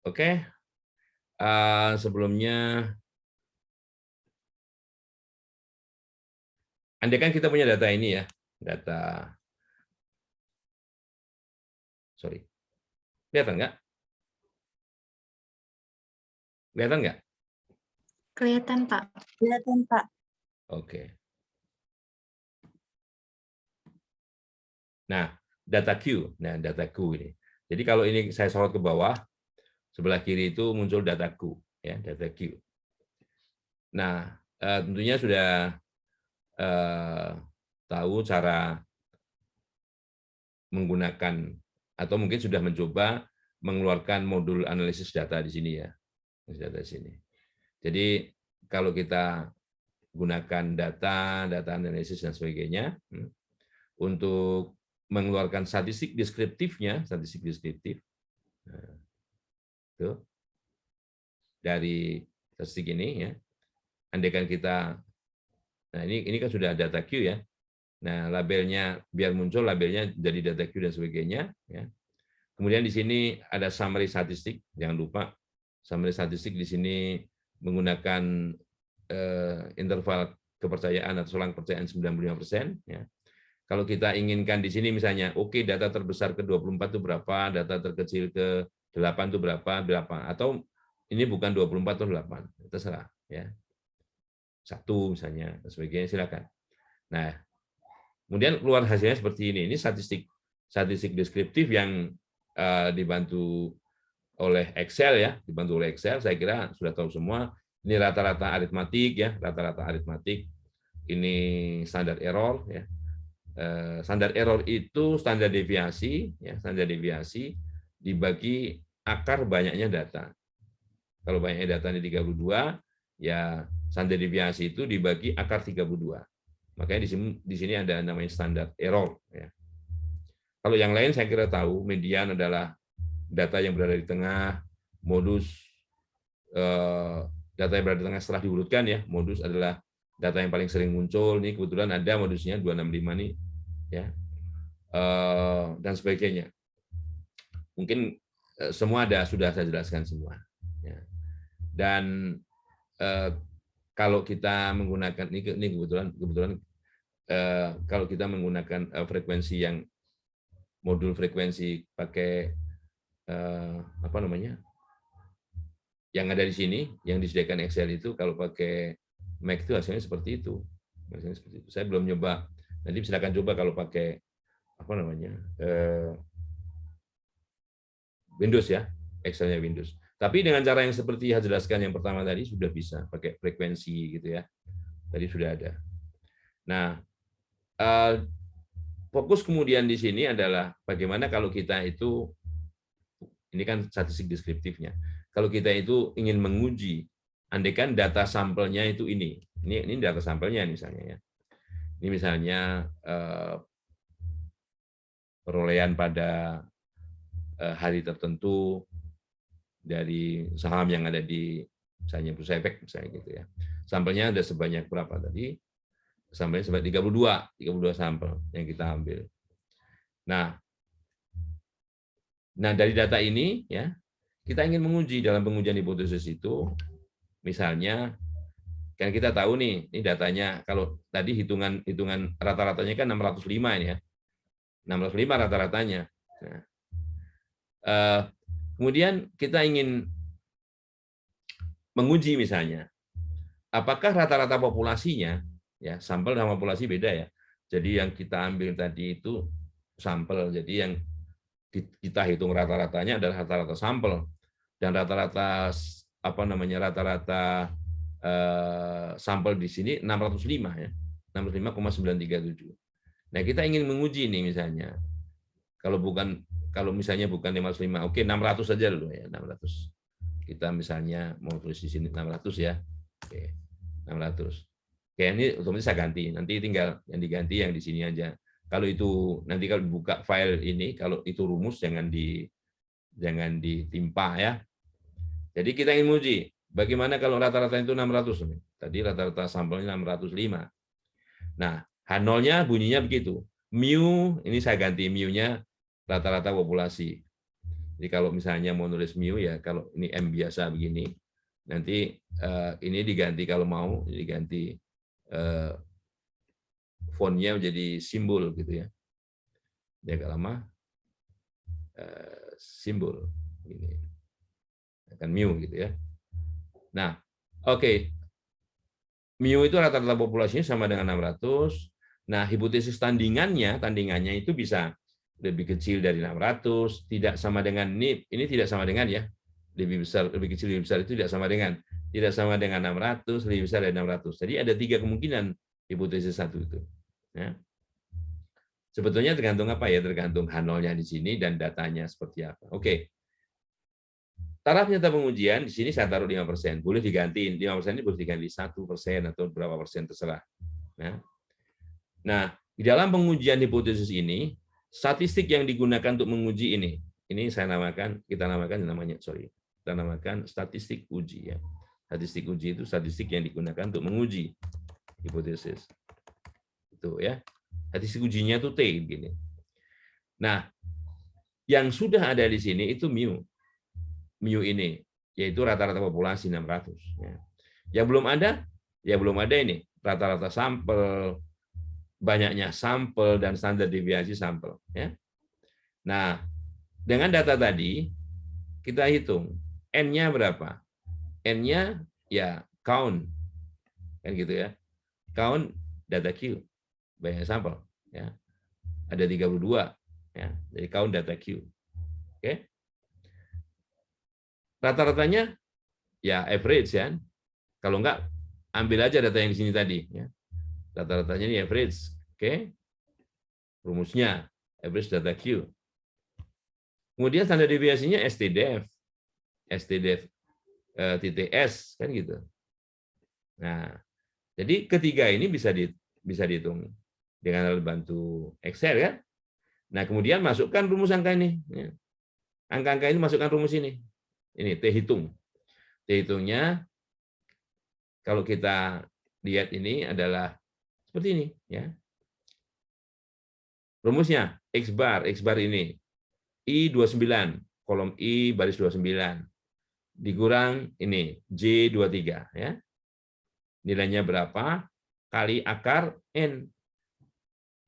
Oke. Sebelumnya, andai kan kita punya data ini ya, data, sorry, kelihatan nggak? Kelihatan nggak? Kelihatan, Pak. Kelihatan, Pak. Oke. Nah, data Q. Nah, data Q ini. Jadi kalau ini saya sorot ke bawah, sebelah kiri itu muncul data Q, ya, data Q. Nah, tentunya sudah tahu cara menggunakan atau mungkin sudah mencoba mengeluarkan modul analisis data di sini ya, data di sini. Jadi kalau kita gunakan data analisis dan sebagainya untuk mengeluarkan statistik deskriptifnya, statistik deskriptif itu dari statistik ini ya. Andaikan kita, nah ini kan sudah data Q ya. Nah labelnya biar muncul labelnya jadi data Q dan sebagainya ya. Kemudian di sini ada summary statistik, jangan lupa summary statistik di sini menggunakan interval kepercayaan atau selang percayaan 95% ya. Kalau kita inginkan di sini misalnya, oke, data terbesar ke 24 itu berapa, data terkecil ke 8 itu berapa, atau ini bukan 24 atau 8, terserah ya. 1 misalnya, dan sebagainya, silakan. Nah, kemudian keluar hasilnya seperti ini. Ini statistik deskriptif yang dibantu oleh Excel ya, dibantu oleh Excel. Saya kira sudah tahu semua. Ini rata-rata aritmatik ya, rata-rata aritmatik. Ini standar error ya. Standar error itu standar deviasi ya, standar deviasi dibagi akar banyaknya data. Kalau banyaknya data ini 32, ya standar deviasi itu dibagi akar 32. Makanya di sini ada namanya standar error ya. Kalau yang lain saya kira tahu, median adalah data yang berada di tengah, modus data yang berada di tengah setelah diurutkan ya, modus adalah data yang paling sering muncul. Ini kebetulan ada modusnya 265 nih ya. Dan sebagainya. Mungkin semua sudah saya jelaskan semua ya. Dan kalau kita menggunakan ini kebetulan kalau kita menggunakan frekuensi yang modul frekuensi pakai apa namanya yang ada di sini, yang disediakan Excel itu, kalau pakai Mac itu hasilnya seperti itu. Hasilnya seperti itu. Saya belum nyoba. Nanti silakan coba kalau pakai apa namanya Windows ya, Excelnya Windows. Tapi dengan cara yang seperti saya jelaskan yang pertama tadi sudah bisa pakai frekuensi gitu ya. Tadi sudah ada. Nah, fokus kemudian di sini adalah bagaimana kalau kita itu, ini kan statistik deskriptifnya. Kalau kita itu ingin menguji, andaikan data sampelnya itu ini data sampelnya misalnya ya. Ini misalnya perolehan pada hari tertentu dari saham yang ada di misalnya Bursa Efek misalnya gitu ya. Sampelnya ada sebanyak berapa tadi? sampelnya sebanyak 32 sampel yang kita ambil. Nah, dari data ini ya kita ingin menguji dalam pengujian hipotesis itu, misalnya kan kita tahu nih, ini datanya kalau tadi hitungan rata-ratanya kan 605 ini ya, 605 rata-ratanya. Nah, kemudian kita ingin menguji misalnya, apakah rata-rata populasinya, ya sampel sama populasi beda ya. Jadi yang kita ambil tadi itu sampel, jadi yang kita hitung rata-ratanya adalah rata-rata sampel, dan rata-rata rata-rata sampel di sini 605 ya, 605,937. Nah kita ingin menguji nih misalnya, kalau misalnya bukan 505, oke 600 saja dulu ya, 600. Kita misalnya mau tulis di sini 600 ya. Oke, 600. Oke, ini otomatis saya ganti. Nanti tinggal yang diganti yang di sini aja. Kalau itu nanti kalau buka file ini, kalau itu rumus jangan ditimpa ya. Jadi kita ingin menguji bagaimana kalau rata-rata itu 600 nih. Tadi rata-rata sampelnya 605. Nah, H0-nya bunyinya begitu. Mu ini saya ganti mu-nya rata-rata populasi. Jadi kalau misalnya mau nulis mu ya, kalau ini M biasa begini, nanti ini diganti kalau mau diganti fontnya menjadi simbol gitu ya. Dia agak lama simbol ini akan mu gitu ya. Nah, oke. Mu itu rata-rata populasinya sama dengan 600. Nah, hipotesis tandingannya itu bisa lebih kecil dari 600, tidak sama dengan ini tidak sama dengan ya, lebih besar, lebih kecil, lebih besar itu tidak sama dengan 600, lebih besar dari 600. Jadi ada 3 kemungkinan hipotesis satu itu. Ya. Sebetulnya tergantung apa ya, tergantung H0-nya di sini dan datanya seperti apa. Oke. Taraf nyata pengujian di sini saya taruh 5%, boleh digantiin 5% ini boleh diganti 1% atau berapa persen terserah. Ya. Nah, di dalam pengujian hipotesis ini statistik yang digunakan untuk menguji ini kita namakan statistik uji ya. Statistik uji itu statistik yang digunakan untuk menguji hipotesis. Itu ya. Statistik ujinya itu T gini. Nah, yang sudah ada di sini itu mu. Mu ini yaitu rata-rata populasi 600 ya. Yang belum ada ini rata-rata sampel, banyaknya sampel dan standar deviasi sampel ya. Nah, dengan data tadi kita hitung N-nya berapa? N-nya ya count kan gitu ya. Count data Q, banyak sampel ya. Ada 32 ya. Jadi count data Q. Oke. Rata-ratanya ya average ya. Kalau enggak ambil aja data yang di sini tadi ya. Rata-ratanya ini average. Oke. Rumusnya average data Q. Kemudian standar deviasinya STDF. STDF TTS kan gitu. Nah, jadi ketiga ini bisa dihitung dengan bantu Excel ya. Nah, kemudian masukkan rumus angka ini. Angka-angka ini masukkan rumus ini. Ini T hitung. T hitungnya kalau kita lihat ini adalah seperti ini ya. Rumusnya X bar ini I29, kolom I baris 29 dikurang ini J23 ya. Nilainya berapa? Kali akar N.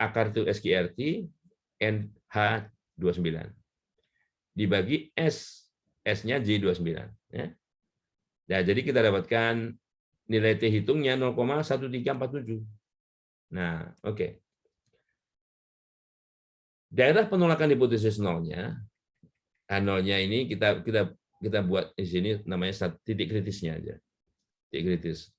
Akar itu SQRT, NH29. Dibagi S. S-nya J29 ya. Nah, jadi kita dapatkan nilai T hitungnya 0,1347. Nah, oke. Daerah penolakan hipotesis nolnya, nolnya ini kita buat di sini namanya titik kritisnya aja. Titik kritis.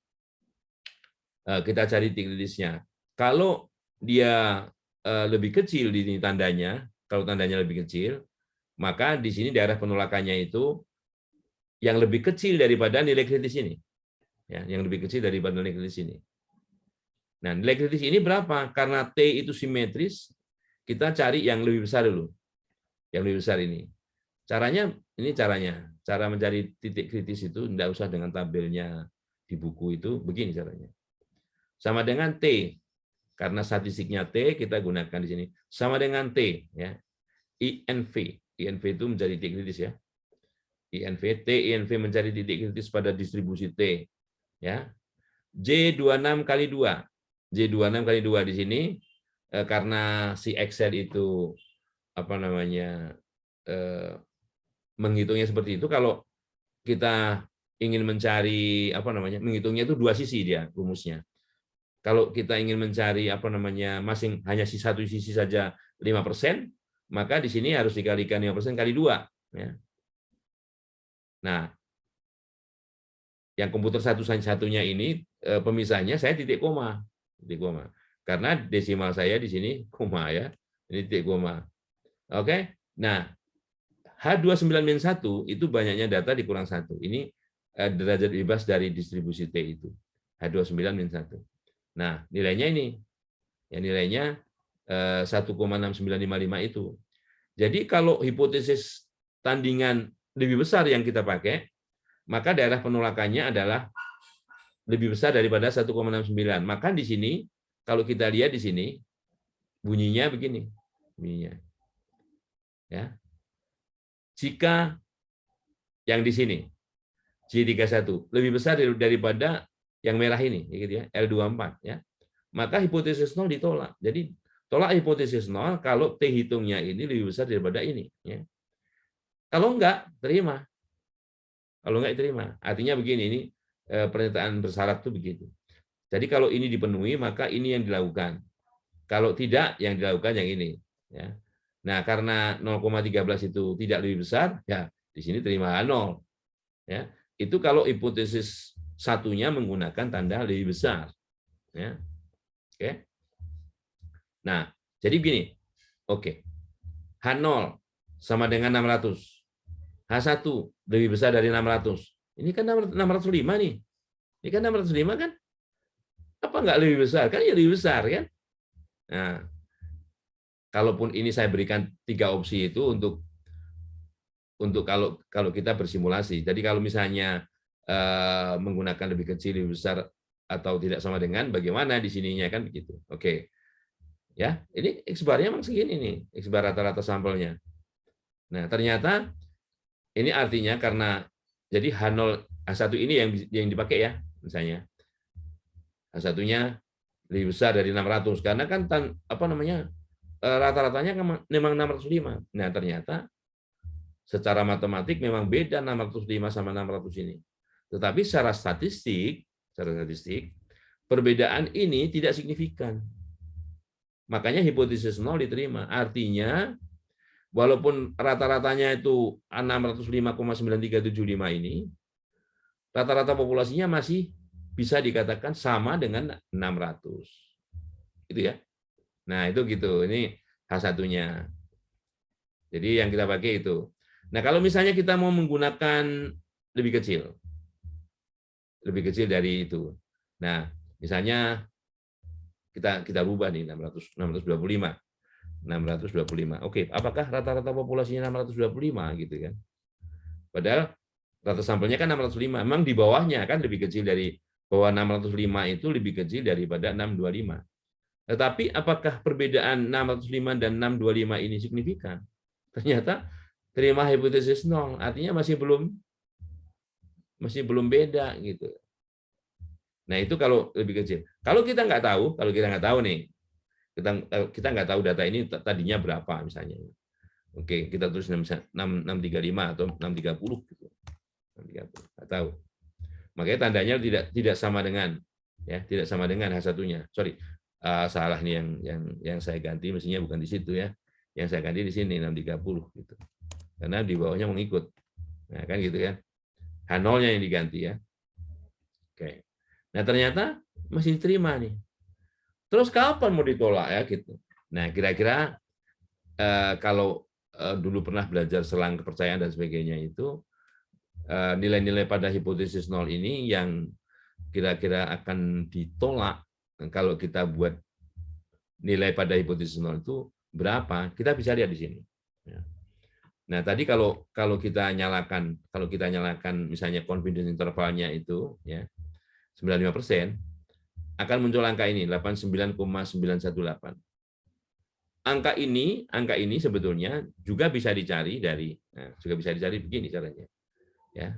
Kita cari titik kritisnya. Kalau dia lebih kecil di sini tandanya, kalau tandanya lebih kecil, maka di sini daerah penolakannya itu yang lebih kecil daripada nilai kritis ini. Ya, yang lebih kecil daripada nilai kritis ini. Nah, nilai kritis ini berapa? Karena T itu simetris, kita cari yang lebih besar dulu. Yang lebih besar ini. Cara mencari titik kritis itu tidak usah dengan tabelnya di buku itu, begini caranya. Sama dengan T. Karena statistiknya T, kita gunakan di sini. Sama dengan T. Ya. INV. INV itu menjadi titik kritis ya. INV, T, INV mencari titik kritis pada distribusi T. Ya. J26 kali 2. J26 kali 2 di sini, karena si Excel itu menghitungnya seperti itu. Kalau kita ingin mencari menghitungnya itu dua sisi dia rumusnya. Kalau kita ingin mencari hanya satu sisi saja 5%, maka di sini harus dikalikan 5% kali 2 ya. Nah, yang komputer satu-satunya ini pemisahnya saya titik koma. Karena desimal saya di sini koma ya. Ini titik koma. Oke. Nah, H29-1 itu banyaknya data dikurang 1. Ini derajat bebas dari distribusi T itu. H29-1. Nah, nilainya ini. Ya, nilainya 1,6955 itu. Jadi kalau hipotesis tandingan lebih besar yang kita pakai, maka daerah penolakannya adalah lebih besar daripada 1,69. Maka di sini, kalau kita lihat di sini, bunyinya begini. Bunyinya. Ya. Jika yang di sini, J31, lebih besar daripada yang merah ini, gitu ya, L24, ya, maka hipotesis 0 ditolak. Jadi tolak hipotesis 0 kalau T hitungnya ini lebih besar daripada ini. Ya. Kalau enggak, terima. Kalau enggak, terima. Artinya begini, ini pernyataan bersyarat itu begitu. Jadi kalau ini dipenuhi, maka ini yang dilakukan. Kalau tidak, yang dilakukan yang ini. Ya. Nah, karena 0,13 itu tidak lebih besar, ya di sini terima 0. Ya. Itu kalau hipotesis satunya menggunakan tanda lebih besar. Ya. Oke. Nah, jadi begini. Oke. H0 sama dengan 600. H1 lebih besar dari 600. Ini kan 605 nih. Ini kan 605 kan? Apa enggak lebih besar? Kan ya lebih besar kan? Nah, kalaupun ini saya berikan 3 opsi itu untuk kalau kita bersimulasi. Jadi kalau misalnya menggunakan lebih kecil, lebih besar atau tidak sama dengan, bagaimana di sininya kan begitu. Oke. Ya, ini X bar-nya memang segini nih, X bar rata-rata sampelnya. Nah, ternyata ini artinya karena jadi H0 H1 ini yang dipakai ya, misalnya. H1-nya lebih besar dari 600 karena kan rata-ratanya memang 605. Nah, ternyata secara matematik memang beda 605 sama 600 ini. Tetapi secara statistik perbedaan ini tidak signifikan. Makanya hipotesis 0 diterima. Artinya walaupun rata-ratanya itu 605,9375 ini, rata-rata populasinya masih bisa dikatakan sama dengan 600. Itu ya. Nah, itu gitu. Ini H1-nya. Jadi yang kita pakai itu. Nah, kalau misalnya kita mau menggunakan lebih kecil dari itu. Nah, misalnya kita rubah nih 625. Oke, apakah rata-rata populasinya 625 gitu kan? Padahal rata sampelnya kan 605. Memang di bawahnya kan lebih kecil dari bawah 605 itu lebih kecil daripada 625. Tetapi apakah perbedaan 605 dan 625 ini signifikan? Ternyata terima hipotesis 0, artinya masih belum beda gitu. Nah, itu kalau lebih kecil. Kalau kita nggak tahu nih, kita nggak tahu data ini tadinya berapa misalnya. Oke, kita tulis 635 atau 630 gitu. 630, nggak tahu. Makanya tandanya tidak sama dengan H1-nya. Sorry, salah nih yang saya ganti, mestinya bukan di situ ya. Yang saya ganti di sini 630 gitu. Karena di bawahnya mengikut. Nah, kan gitu ya. H0-nya yang diganti ya. Oke. Nah, ternyata masih diterima nih. Terus kapan mau ditolak ya gitu. Nah, kira-kira kalau dulu pernah belajar selang kepercayaan dan sebagainya itu, nilai-nilai pada hipotesis 0 ini yang kira-kira akan ditolak kalau kita buat nilai pada hipotesis 0 itu berapa, kita bisa lihat di sini. Nah, tadi kalau kita nyalakan misalnya confidence intervalnya itu ya 95%, akan muncul angka ini 89,918. Angka ini sebetulnya juga bisa dicari begini caranya. Ya.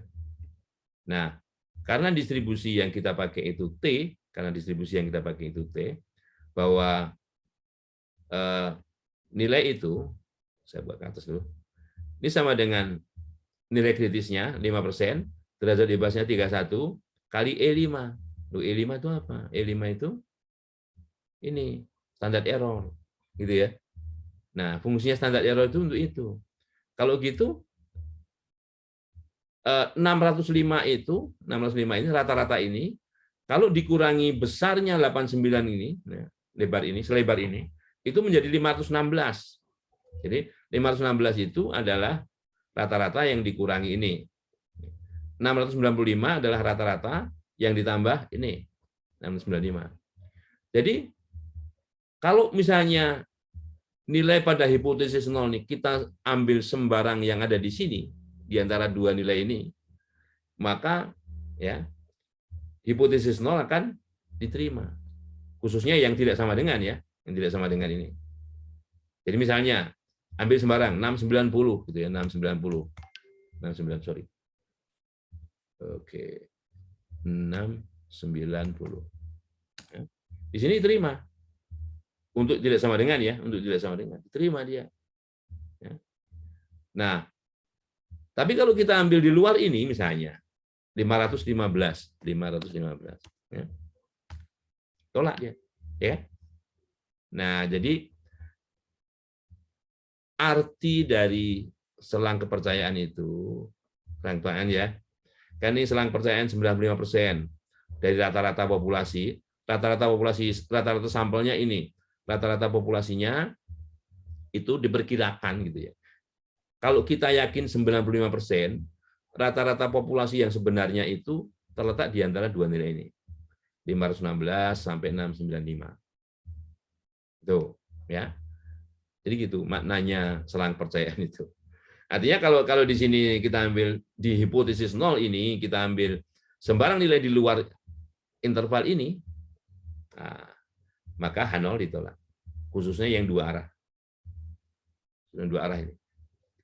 Nah, karena distribusi yang kita pakai itu T, bahwa nilai itu, saya buat ke atas dulu, ini sama dengan nilai kritisnya 5%, derajat bebasnya 31 kali E5. Loh, E5 itu apa? E5 itu ini standar error, gitu ya. Nah, fungsinya standar error itu untuk itu. Kalau gitu 605 ini rata-rata ini kalau dikurangi besarnya 89 ini, selebar ini, itu menjadi 516. Jadi 516 itu adalah rata-rata yang dikurangi ini. 695 adalah rata-rata yang ditambah ini, 695. Jadi kalau misalnya nilai pada hipotesis 0 nih kita ambil sembarang yang ada di sini di antara dua nilai ini, maka ya hipotesis 0 akan diterima. Khususnya yang tidak sama dengan ya, yang tidak sama dengan ini. Jadi misalnya ambil sembarang 690 gitu ya, 690. 69 sorry. Oke. 690. Ya. Di sini diterima. Untuk tidak sama dengan ya, diterima dia. Ya. Nah, tapi kalau kita ambil di luar ini misalnya 515, ya. Tolak dia, ya. Nah, jadi arti dari selang kepercayaan itu, selang kepercayaan ya, kan ini selang kepercayaan 95% dari rata-rata populasi, rata-rata sampelnya ini, rata-rata populasinya itu diperkirakan gitu ya. Kalau kita yakin 95%, rata-rata populasi yang sebenarnya itu terletak di antara dua nilai ini. 516 sampai 695. Tuh, ya. Jadi gitu maknanya selang kepercayaan itu. Artinya kalau di sini kita ambil di hipotesis 0 ini, kita ambil sembarang nilai di luar interval ini, nah, maka H0 ditolak. Khususnya yang dua arah. Yang dua arah ini.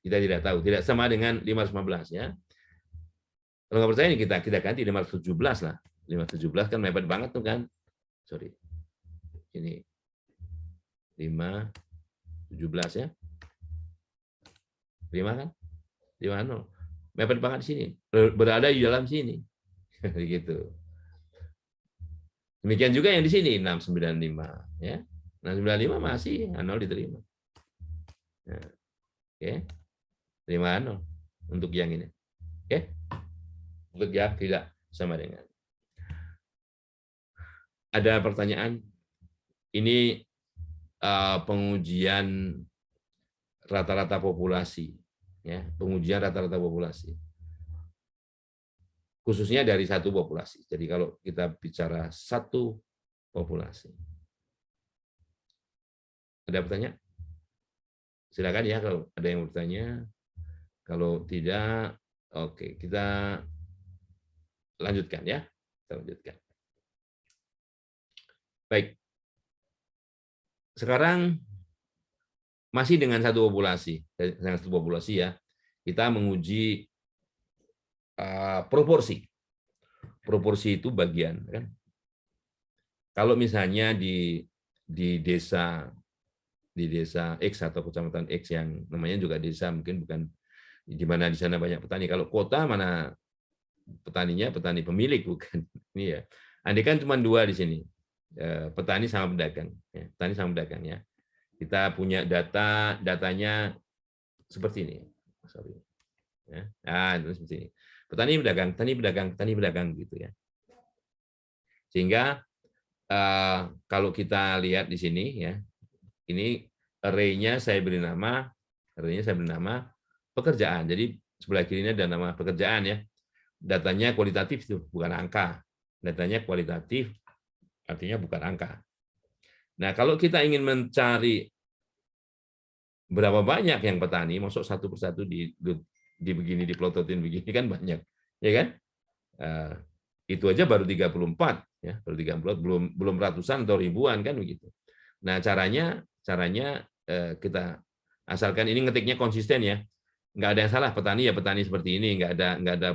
Kita tidak tahu, tidak sama dengan 515 ya. Kalau nggak percaya kita ganti 517 lah. 517 kan mepet banget tuh kan. Sorry. Ini 517 ya. 5 kan? 50. Mepet banget di sini. Berada di dalam sini. Gitu. Demikian juga yang di sini 695 ya. 695 masih H0 diterima. Nah, oke. Terima H0 untuk yang ini. Oke. Untuk yang tidak sama dengan. Ada pertanyaan? Ini pengujian rata-rata populasi, ya, pengujian rata-rata populasi, khususnya dari satu populasi. Jadi kalau kita bicara satu populasi, ada pertanyaan? Silakan ya kalau ada yang bertanya. Kalau tidak, oke, kita lanjutkan ya. Kita lanjutkan. Baik. Sekarang masih dengan satu populasi ya. Kita menguji proporsi. Proporsi itu bagian kan. Kalau misalnya di desa X atau kecamatan X yang namanya juga desa, mungkin bukan di mana di sana banyak petani. Kalau kota mana petaninya petani pemilik bukan. Ini ya. Andai kan cuma dua di sini. Petani sama pedagang, ya. Petani sama pedagang ya. Kita punya datanya seperti ini. Sorry. Ya. Nah, itu seperti ini. Petani pedagang gitu ya. Sehingga kalau kita lihat di sini ya, ini array-nya saya beri nama pekerjaan. Jadi sebelah kirinya ada nama pekerjaan ya. Datanya kualitatif itu, bukan angka. Datanya kualitatif, artinya bukan angka. Nah, kalau kita ingin mencari berapa banyak yang petani, masuk satu persatu di begini, diplototin begini kan banyak, ya kan? Itu aja baru 34 ya, per 3 bulan belum ratusan atau ribuan kan begitu. Nah, caranya kita asalkan ini ngetiknya konsisten ya. Nggak ada yang salah, petani ya petani seperti ini, nggak ada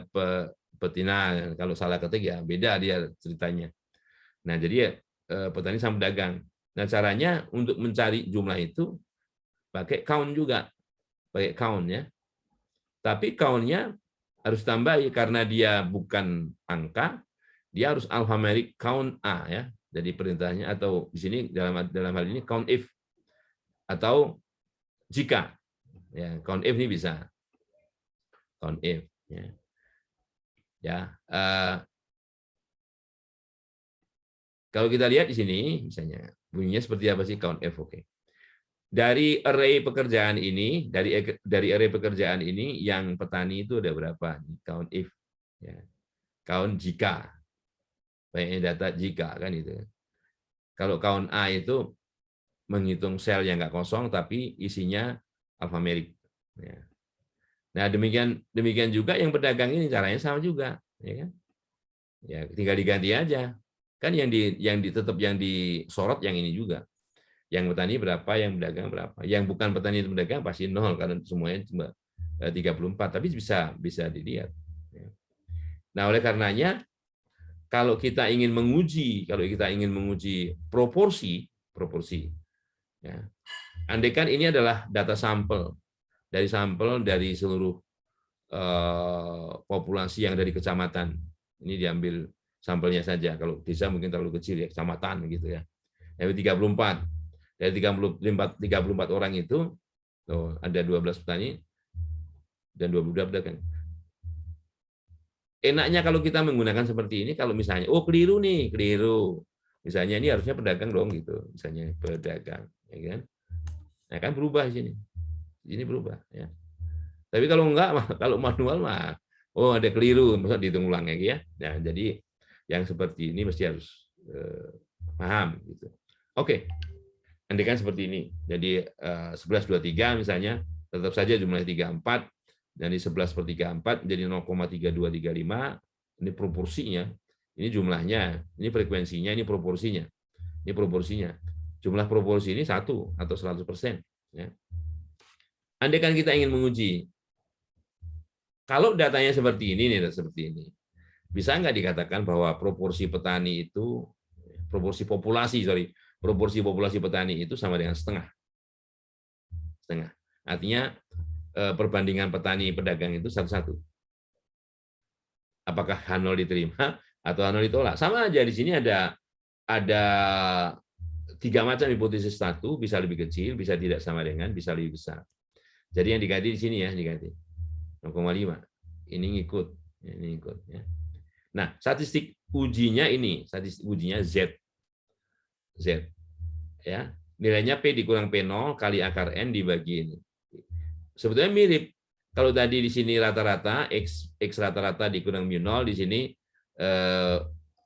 betina. Kalau salah ketik ya beda dia ceritanya. Nah, jadi ya petani sama pedagang. Nah, caranya untuk mencari jumlah itu pakai count juga. Pakai count ya. Tapi count-nya harus tambahi karena dia bukan angka, dia harus alphanumeric count A ya. Jadi perintahnya atau di sini dalam hal ini count if atau jika ya, count if ini bisa count if ya. Kalau kita lihat di sini misalnya bunyinya seperti apa sih count if? Oke. Dari array pekerjaan ini, dari array pekerjaan ini yang petani itu ada berapa? Count if ya. Count jika. Banyaknya data jika kan itu. Kalau count A itu menghitung sel yang nggak kosong tapi isinya alphanumeric. Ya. Nah, demikian juga yang pedagang ini caranya sama juga, ya kan? Ya, tinggal diganti aja. Kan yang tetap yang disorot yang ini juga. Yang petani berapa, yang pedagang berapa. Yang bukan petani dan pedagang pasti 0 karena semuanya cuma 34, tapi bisa dilihat. Nah, oleh karenanya kalau kita ingin menguji proporsi ya. Andaikan ini adalah data sampel dari seluruh populasi yang dari kecamatan. Ini diambil sampelnya saja. Kalau desa mungkin terlalu kecil ya, kecamatan gitu ya. Dari 34. Dari 34 orang itu ada 12 petani dan 22 pedagang. Enaknya kalau kita menggunakan seperti ini, kalau misalnya, keliru. Misalnya ini harusnya pedagang dong gitu. Misalnya pedagang, ya kan? Nah, kan berubah di sini. Ini berubah ya. Tapi kalau enggak, kalau manual mah ada keliru, masa dihitung ulang ya. Nah, jadi yang seperti ini mesti harus paham gitu. Oke. Andaikan seperti ini. Jadi 11/23 misalnya tetap saja jumlahnya 34. Dari 11/34 menjadi 0,3235. Ini proporsinya, ini jumlahnya, ini frekuensinya, ini proporsinya. Ini proporsinya. Jumlah proporsi ini 1 atau 100%. Ya. Andaikan kita ingin menguji, kalau datanya seperti ini, bisa nggak dikatakan bahwa proporsi petani itu, proporsi populasi petani itu sama dengan setengah. Artinya perbandingan petani pedagang itu 1:1. Apakah H0 diterima atau H0 ditolak? Sama aja di sini ada 3 macam hipotesis. 1 bisa lebih kecil, bisa tidak sama dengan, bisa lebih besar. Jadi yang diganti di sini ya, diganti 0,5. Ini ngikut ya. Nah, statistik ujinya Z. Ya. Nilainya P dikurang P0 kali akar N dibagi ini. Sebetulnya mirip. Kalau tadi di sini rata-rata X rata-rata dikurang mu0, di sini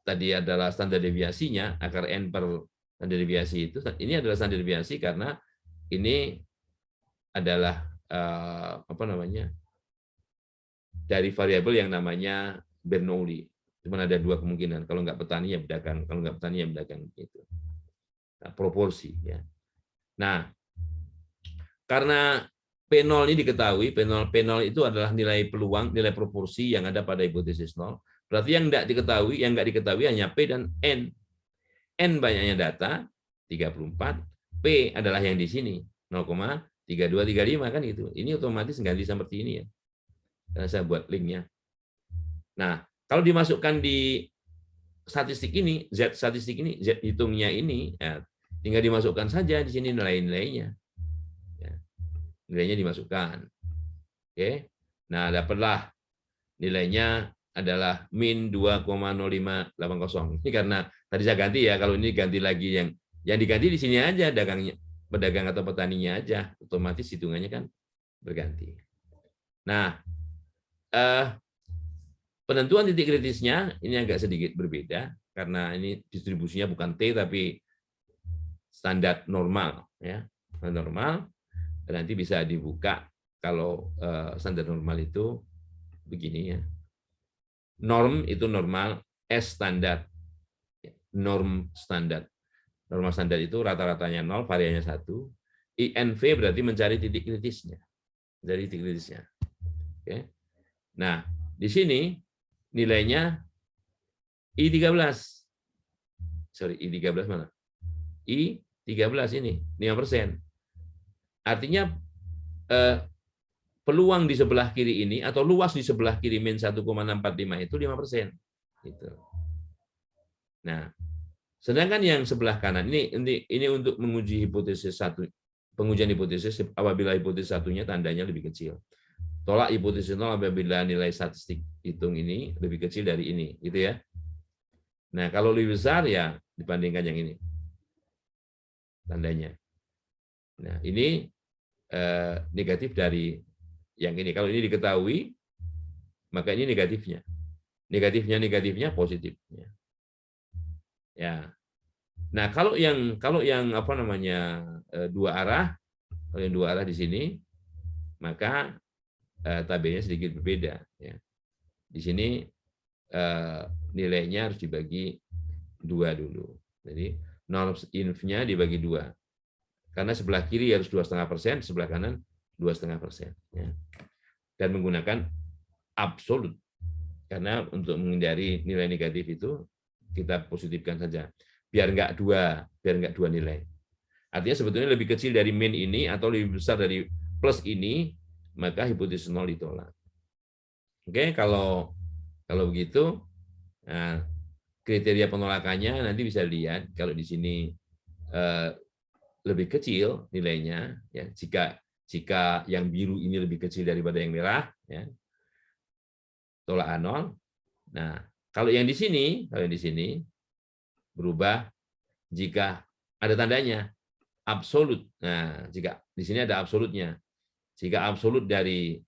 tadi adalah standar deviasinya, akar N per standar deviasi itu. Ini adalah standar deviasi karena ini adalah dari variabel yang namanya Bernoulli. Cuma ada 2 kemungkinan. Kalau nggak petani ya pedagang, kalau nggak petani ya pedagang gitu. Nah, proporsi ya. Nah, karena P0 ini diketahui, P0 itu adalah nilai peluang, nilai proporsi yang ada pada hipotesis 0. Berarti yang nggak diketahui hanya P dan N. N banyaknya data 34, P adalah yang di sini 0,3235 kan gitu. Ini otomatis ganti seperti ini ya. Karena saya buat linknya. Nah, kalau dimasukkan di statistik ini, Z statistik ini, Z hitungnya ini, ya, tinggal dimasukkan saja di sini nilai-nilainya. Ya, nilainya dimasukkan. Oke. Nah, dapatlah nilainya adalah min 2,0580. Ini karena tadi saya ganti ya, kalau ini ganti lagi yang diganti di sini aja pedagang atau petaninya aja, otomatis hitungannya kan berganti. Nah, penentuan titik kritisnya ini agak sedikit berbeda karena ini distribusinya bukan T tapi standar normal ya. Standar normal nanti bisa dibuka kalau standar normal itu begini ya. Norm itu normal, S standar. norm standar. Norma standar itu rata-ratanya 0, variannya 1. INV berarti mencari titik kritisnya. Dari titik kritisnya. Oke. Nah, di sini nilainya I13. Sorry, I13 mana? I13 ini, 5%. Artinya peluang di sebelah kiri ini atau luas di sebelah kiri min 1,645 itu 5%. Gitu. Nah, sedangkan yang sebelah kanan ini untuk menguji hipotesis satu, pengujian hipotesis apabila hipotesis satunya tandanya lebih kecil. Tolak hipotesis 0 apabila nilai statistik hitung ini lebih kecil dari ini, gitu ya. Nah, kalau lebih besar ya dibandingkan yang ini tandanya. Nah, ini negatif dari yang ini. Kalau ini diketahui, maka ini negatifnya. Negatifnya positifnya. Ya. Nah, kalau yang apa namanya dua arah, kalau yang dua arah di sini, maka tabelnya sedikit berbeda. Ya. Di sini nilainya harus dibagi 2 dulu. Jadi norm inf-nya dibagi 2. Karena sebelah kiri harus 2,5%, sebelah kanan 2,5%. Ya. Dan menggunakan absolut. Karena untuk menghindari nilai negatif itu kita positifkan saja. Biar enggak dua nilai. Artinya sebetulnya lebih kecil dari min ini atau lebih besar dari plus ini, maka hipotesis 0 ditolak. Oke, kalau begitu, nah, kriteria penolakannya nanti bisa lihat kalau di sini lebih kecil nilainya, ya jika yang biru ini lebih kecil daripada yang merah, ya, tolak A0. Nah, kalau yang di sini berubah jika ada tandanya absolut. Nah, jika di sini ada absolutnya, jika absolut dari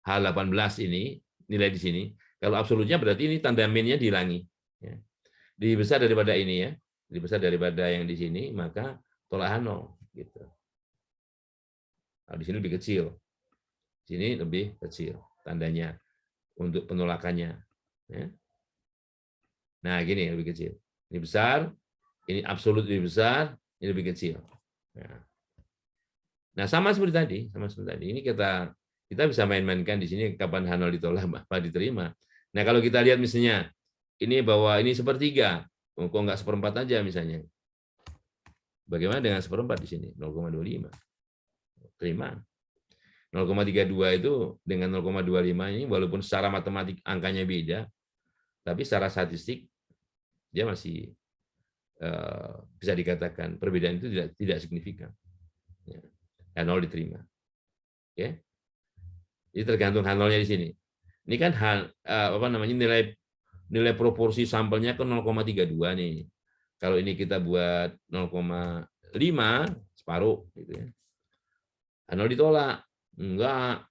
H18 ini, nilai di sini, kalau absolutnya berarti ini tanda min-nya dihilangi. Ya. Lebih besar daripada ini ya, lebih besar daripada yang di sini, maka tolak H0. Gitu. Nah, di sini lebih kecil, di sini lebih kecil tandanya untuk penolakannya. Ya. Nah, gini lebih kecil. Ini besar, ini absolut lebih besar, ini lebih kecil. Nah, sama seperti tadi. Ini kita bisa main-mainkan di sini kapan H0 ditolak, apa diterima. Nah, kalau kita lihat misalnya ini bahwa ini sepertiga, kok nggak seperempat aja misalnya. Bagaimana dengan seperempat di sini? 0,25. Terima. 0,32 itu dengan 0,25 ini walaupun secara matematik angkanya beda, tapi secara statistik dia masih bisa dikatakan perbedaan itu tidak signifikan. H0 diterima. Oke. Jadi tergantung H0-nya di sini. Ini kan nilai proporsi sampelnya ke 0,32 nih. Kalau ini kita buat 0,5 separuh gitu ya. H0 ditolak. Udah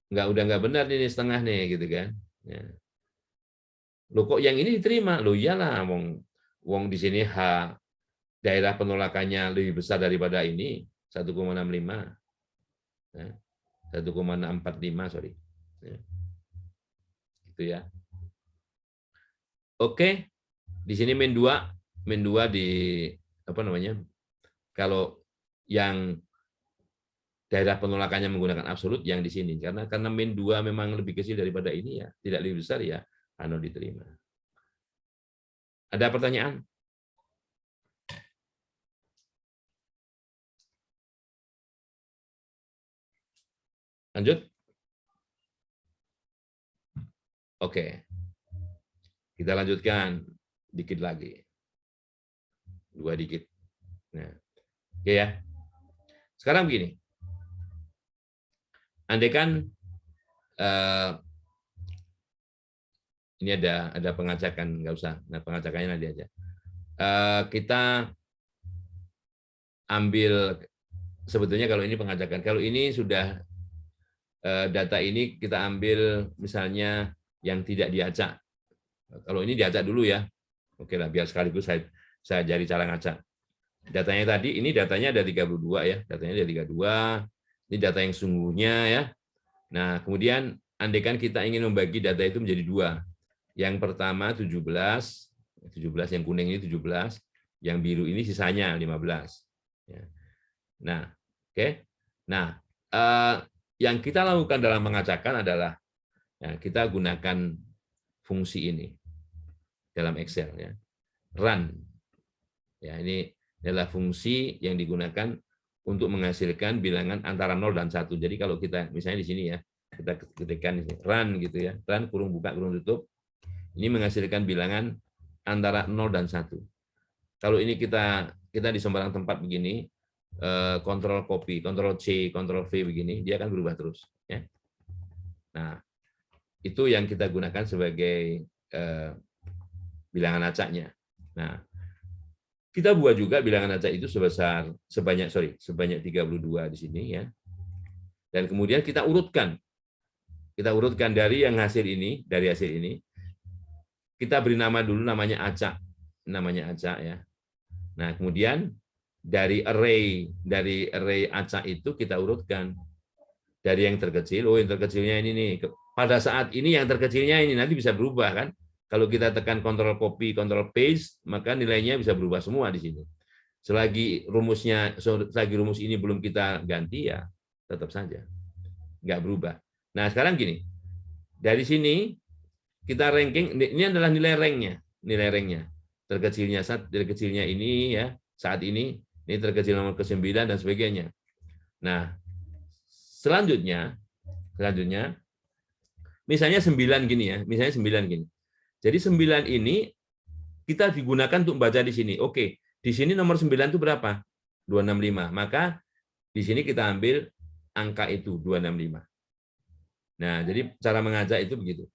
nggak benar ini setengah nih gitu kan. Ya. Loh kok yang ini diterima? Loh iyalah wong di sini daerah penolakannya lebih besar daripada ini 1,65. Ya. 1,645 sorry. Ya. Gitu ya. Oke. Di sini min 2 di apa namanya? Kalau yang daerah penolakannya menggunakan absolut yang di sini karena min 2 memang lebih kecil daripada ini ya, tidak lebih besar ya, H0 diterima. Ada pertanyaan? Lanjut? Oke. Kita lanjutkan dikit lagi. 2 dikit. Nah. Oke ya. Sekarang begini. Andaikan ini ada pengacakan, nggak usah. Nah, pengacakannya nanti aja. Kita ambil sebetulnya kalau ini pengacakan, kalau ini sudah data ini kita ambil misalnya yang tidak diacak. Kalau ini diacak dulu ya. Oke lah, biar sekaligus saya cari cara ngacak. Datanya tadi, ini datanya ada 32 ya. Datanya ada 32. Ini data yang sungguhnya ya. Nah, kemudian andaikan kita ingin membagi data itu menjadi dua. Yang pertama 17 yang kuning ini 17, yang biru ini sisanya 15. Ya. Nah, oke. Nah, yang kita lakukan dalam mengacakkan adalah ya, kita gunakan fungsi ini dalam Excel ya. Run. Ya, ini adalah fungsi yang digunakan untuk menghasilkan bilangan antara 0 dan 1. Jadi kalau kita misalnya di sini ya, kita ketikkan run gitu ya. Run kurung buka kurung tutup. Ini menghasilkan bilangan antara 0 dan 1. Kalau ini kita di sembarang tempat begini, kontrol copy, kontrol C, kontrol V begini, dia akan berubah terus. Ya. Nah, itu yang kita gunakan sebagai bilangan acaknya. Nah, kita buat juga bilangan acak itu sebanyak 32 di sini ya. Dan kemudian kita urutkan. Kita urutkan dari yang hasil ini, dari hasil ini. Kita beri nama dulu namanya acak. Namanya acak ya. Nah, kemudian dari array acak itu kita urutkan. Dari yang terkecil, oh yang terkecilnya ini nih. Pada saat ini yang terkecilnya ini nanti bisa berubah kan. Kalau kita tekan kontrol copy, kontrol paste, maka nilainya bisa berubah semua di sini. Selagi rumus ini belum kita ganti ya tetap saja nggak berubah. Nah sekarang gini, dari sini kita ranking, ini adalah nilai ranknya, terkecilnya ini ya saat ini terkecil nomor ke-9 dan sebagainya. Nah selanjutnya misalnya 9 gini ya, misalnya 9 gini. Jadi 9 ini kita digunakan untuk baca di sini. Oke, di sini nomor 9 itu berapa? 265. Maka di sini kita ambil angka itu 265. Nah, jadi cara mengacak itu begitu.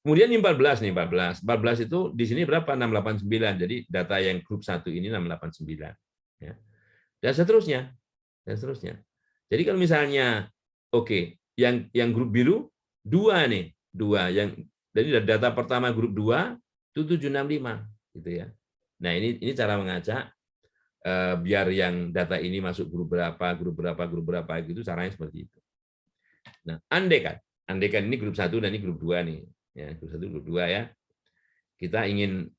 Kemudian 14 nih, 14. 14 itu di sini berapa? 689. Jadi data yang grup 1 ini 689. Ya. Dan seterusnya. Jadi kalau misalnya oke, yang grup biru 2 nih, 2 yang jadi data pertama grup 2 itu 765 gitu ya. Nah, ini cara mengacak biar yang data ini masuk grup berapa gitu caranya seperti itu. Nah, andaikan ini grup 1 dan ini grup 2 nih. Ya, grup 1 grup 2 ya. Kita ingin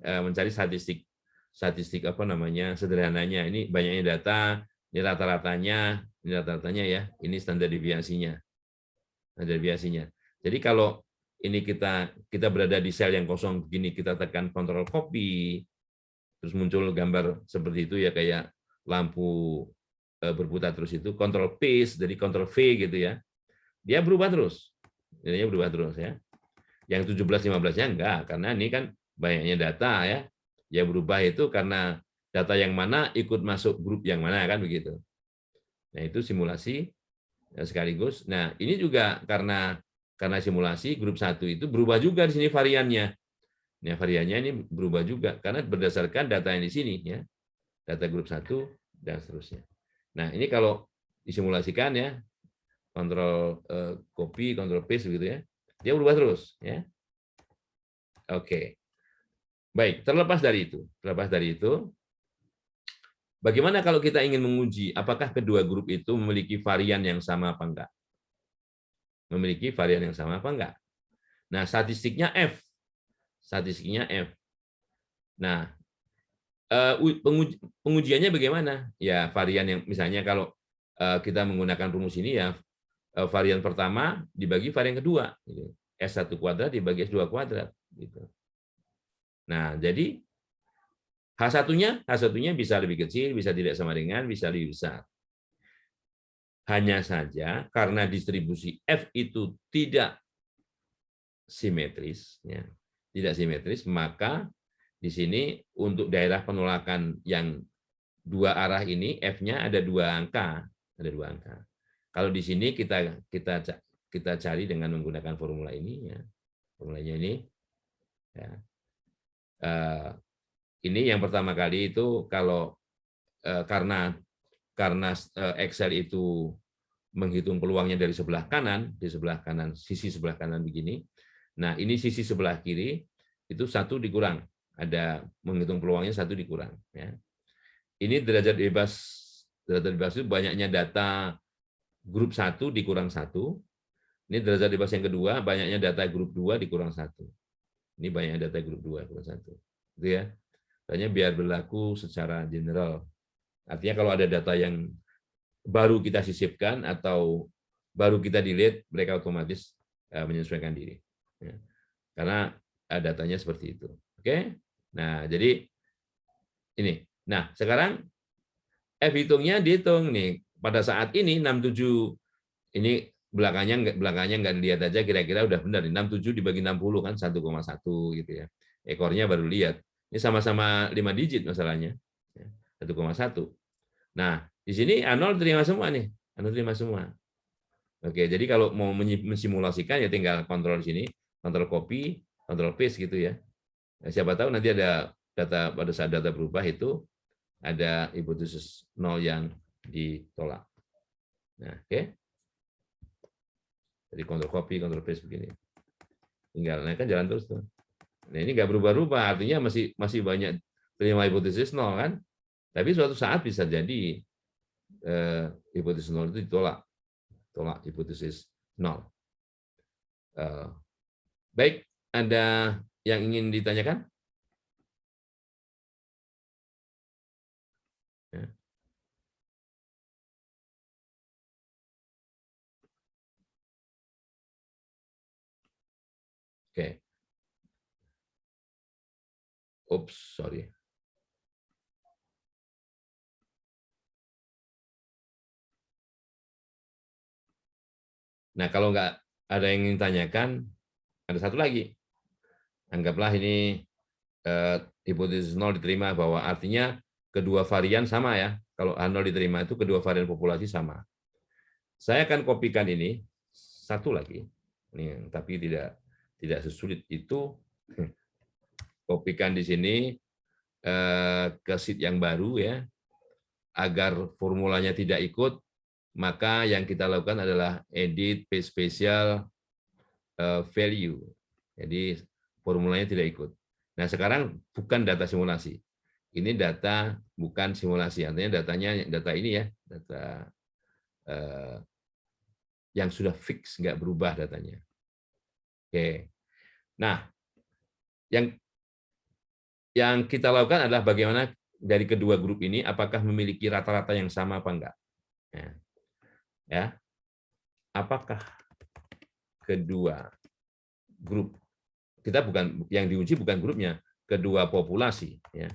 mencari statistik apa namanya? Sederhananya. Ini banyaknya data, ini rata-ratanya ya. Ini standar deviasinya. Jadi kalau ini kita berada di sel yang kosong begini, kita tekan kontrol copy, terus muncul gambar seperti itu ya kayak lampu berputar terus itu, kontrol paste, jadi kontrol V gitu ya, dia berubah terus, ya. Yang 17-15-nya enggak, karena ini kan banyaknya data ya berubah itu karena data yang mana ikut masuk grup yang mana kan begitu. Nah itu simulasi sekaligus. Nah ini juga karena simulasi grup 1 itu berubah juga di sini variannya. Nah, variannya ini berubah juga karena berdasarkan data yang di sini ya. Data grup 1 dan seterusnya. Nah, ini kalau disimulasikan ya, kontrol copy, kontrol paste gitu ya. Dia berubah terus ya. Oke. Baik, terlepas dari itu, bagaimana kalau kita ingin menguji apakah kedua grup itu memiliki varian yang sama apa enggak? Memiliki varian yang sama apa enggak? Nah, statistiknya F. Nah, pengujiannya bagaimana? Ya, varian yang misalnya kalau kita menggunakan rumus ini ya, varian pertama dibagi varian kedua. S1 kuadrat dibagi S2 kuadrat. Gitu. Nah, jadi H1-nya bisa lebih kecil, bisa tidak sama dengan, bisa lebih besar. Hanya saja karena distribusi F itu tidak simetris, maka di sini untuk daerah penolakan yang dua arah ini F-nya ada dua angka. Kalau di sini kita cari dengan menggunakan formula ini, ya. Formulanya ini, ya. Ini yang pertama kali itu kalau karena Excel itu menghitung peluangnya dari sebelah kanan, sisi sebelah kanan begini. Nah, ini sisi sebelah kiri itu 1 dikurang. Ada menghitung peluangnya 1 dikurang. Ya. Ini derajat bebas itu banyaknya data grup 1 dikurang 1. Ini derajat bebas yang kedua, banyaknya data grup 2 dikurang 1. Ini banyaknya data grup 2 kurang 1. Gitu ya. Tanya biar berlaku secara general. Artinya kalau ada data yang baru kita sisipkan atau baru kita delete, mereka otomatis menyesuaikan diri. Ya. Karena datanya seperti itu. Oke? Nah, jadi ini. Nah, sekarang F hitungnya dihitung nih. Pada saat ini 67 ini belakangnya nggak dilihat aja kira-kira udah benar. 67 dibagi 60 kan 1,1 gitu ya. Ekornya baru lihat. Ini sama-sama 5 digit masalahnya. 1,1. Nah, di sini A0 terima semua nih. A0 terima semua. Oke, jadi kalau mau mensimulasikan ya tinggal kontrol di sini, kontrol copy, kontrol paste gitu ya. Nah, siapa tahu nanti ada data pada saat data berubah itu ada hipotesis 0 yang ditolak. Nah, oke. Jadi kontrol copy, kontrol paste begini. Tinggal kan jalan terus tuh. Nah, ini nggak berubah-ubah, artinya masih banyak terima hipotesis 0 kan. Tapi suatu saat bisa jadi hipotesis 0 itu ditolak. Tolak hipotesis 0. Baik, ada yang ingin ditanyakan? Ya. Oke. Oops, sorry. Nah, kalau nggak ada yang ingin tanyakan, ada satu lagi. Anggaplah ini hipotesis 0 diterima bahwa artinya kedua varian sama ya. Kalau A0 diterima itu kedua varian populasi sama. Saya akan kopikan ini satu lagi. Ini, tapi tidak sesulit itu. Kopikan di sini ke sheet yang baru ya. Agar formulanya tidak ikut, maka yang kita lakukan adalah edit paste spesial value. Jadi formulanya tidak ikut. Nah, sekarang bukan data simulasi. Ini data bukan simulasi. Artinya data ini ya, data yang sudah fix, nggak berubah datanya. Oke. Nah, yang kita lakukan adalah bagaimana dari kedua grup ini apakah memiliki rata-rata yang sama apa enggak. Ya. Apakah kedua grup kita bukan yang diuji bukan grupnya, kedua populasi ya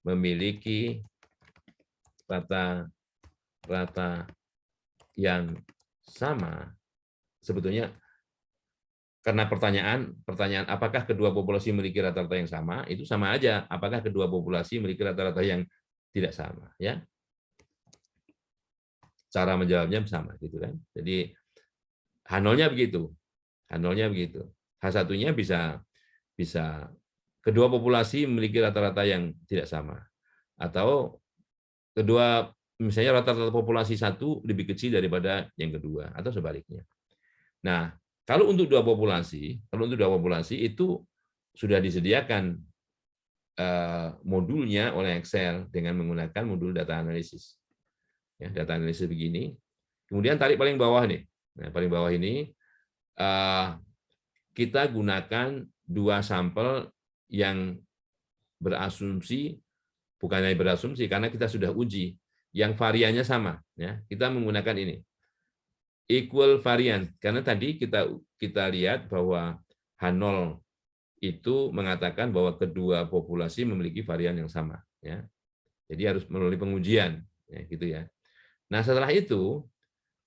memiliki rata-rata yang sama. Sebetulnya karena pertanyaan apakah kedua populasi memiliki rata-rata yang sama, itu sama aja apakah kedua populasi memiliki rata-rata yang tidak sama ya. Cara menjawabnya sama gitu kan. Jadi H0-nya begitu. H0-nya begitu. H1-nya bisa kedua populasi memiliki rata-rata yang tidak sama. Atau kedua misalnya rata-rata populasi satu lebih kecil daripada yang kedua atau sebaliknya. Nah, kalau untuk dua populasi itu sudah disediakan modulnya oleh Excel dengan menggunakan modul data analisis. Ya, data analisis begini. Kemudian tarik paling bawah nih. Nah, paling bawah ini kita gunakan dua sampel yang berasumsi, bukan hanya berasumsi karena kita sudah uji, yang variannya sama. Ya, kita menggunakan ini equal variance karena tadi kita lihat bahwa H0 itu mengatakan bahwa kedua populasi memiliki varian yang sama. Ya, jadi harus melalui pengujian, ya, gitu ya. Nah, setelah itu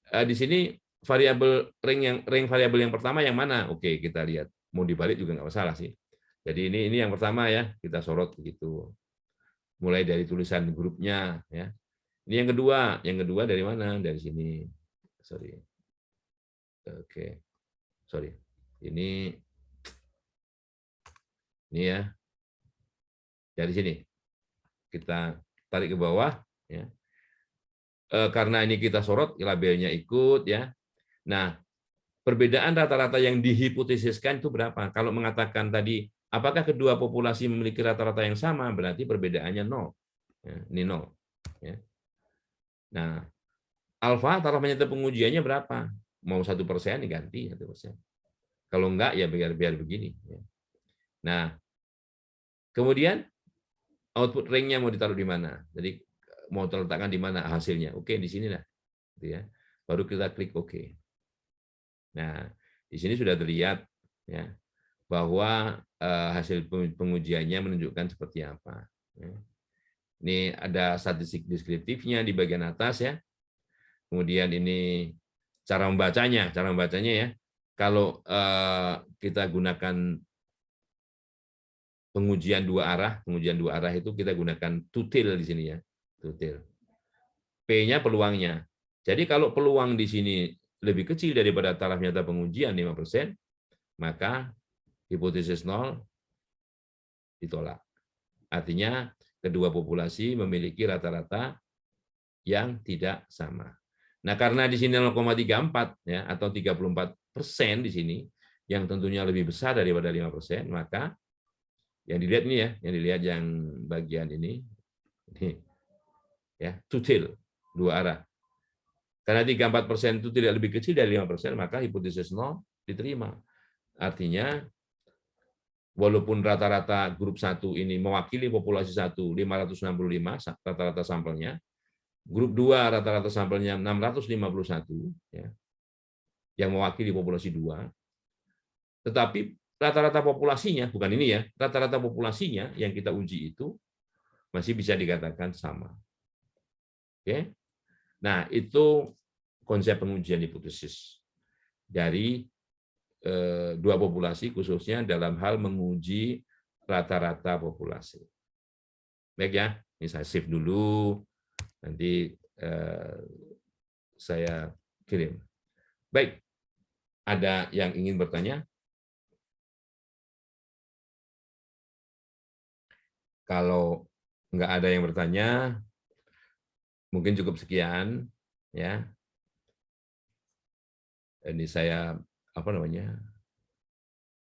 di sini variabel ring variabel yang pertama yang mana? Oke, kita lihat. Mau dibalik juga nggak masalah sih. Jadi ini yang pertama ya, kita sorot begitu. Mulai dari tulisan grupnya ya. Ini yang kedua dari mana? Dari sini. Sorry. Oke. Sorry. Ini ya. Dari sini. Kita tarik ke bawah ya. Karena ini kita sorot, labelnya ikut ya. Nah, perbedaan rata-rata yang dihipotesiskan itu berapa? Kalau mengatakan tadi, apakah kedua populasi memiliki rata-rata yang sama, berarti perbedaannya 0. Ya, ini 0. Ya. Nah, alfa taraf nyata pengujiannya berapa? Mau 1% diganti 1%. Kalau enggak ya biar begini. Nah, kemudian output ring-nya mau ditaruh di mana? Jadi mau terletakkan di mana hasilnya? Oke, di sini lah. Gitu ya. Baru kita klik OK. Nah, di sini sudah terlihat ya bahwa hasil pengujiannya menunjukkan seperti apa. Ya. Ini ada statistik deskriptifnya di bagian atas ya. Kemudian ini cara membacanya ya. Kalau kita gunakan pengujian dua arah itu kita gunakan tutil di sini ya, tutil. P-nya peluangnya. Jadi kalau peluang di sini lebih kecil daripada taraf nyata pengujian 5%, maka hipotesis 0 ditolak. Artinya kedua populasi memiliki rata-rata yang tidak sama. Nah, karena di sini 0,34 ya atau 34% di sini yang tentunya lebih besar daripada 5%, maka yang dilihat ini ya, yang bagian ini ya, tutil dua arah. Karena 34% itu tidak lebih kecil dari 5%, maka hipotesis 0 diterima. Artinya walaupun rata-rata grup 1 ini mewakili populasi 1 565 rata-rata sampelnya, grup 2 rata-rata sampelnya 651 ya, yang mewakili populasi 2. Tetapi rata-rata populasinya, bukan ini ya, rata-rata populasinya yang kita uji itu masih bisa dikatakan sama. Oke. Nah, itu konsep pengujian hipotesis dari dua populasi khususnya dalam hal menguji rata-rata populasi. Baik ya, ini saya save dulu, nanti saya kirim. Baik, ada yang ingin bertanya? Kalau nggak ada yang bertanya, mungkin cukup sekian ya. Ini saya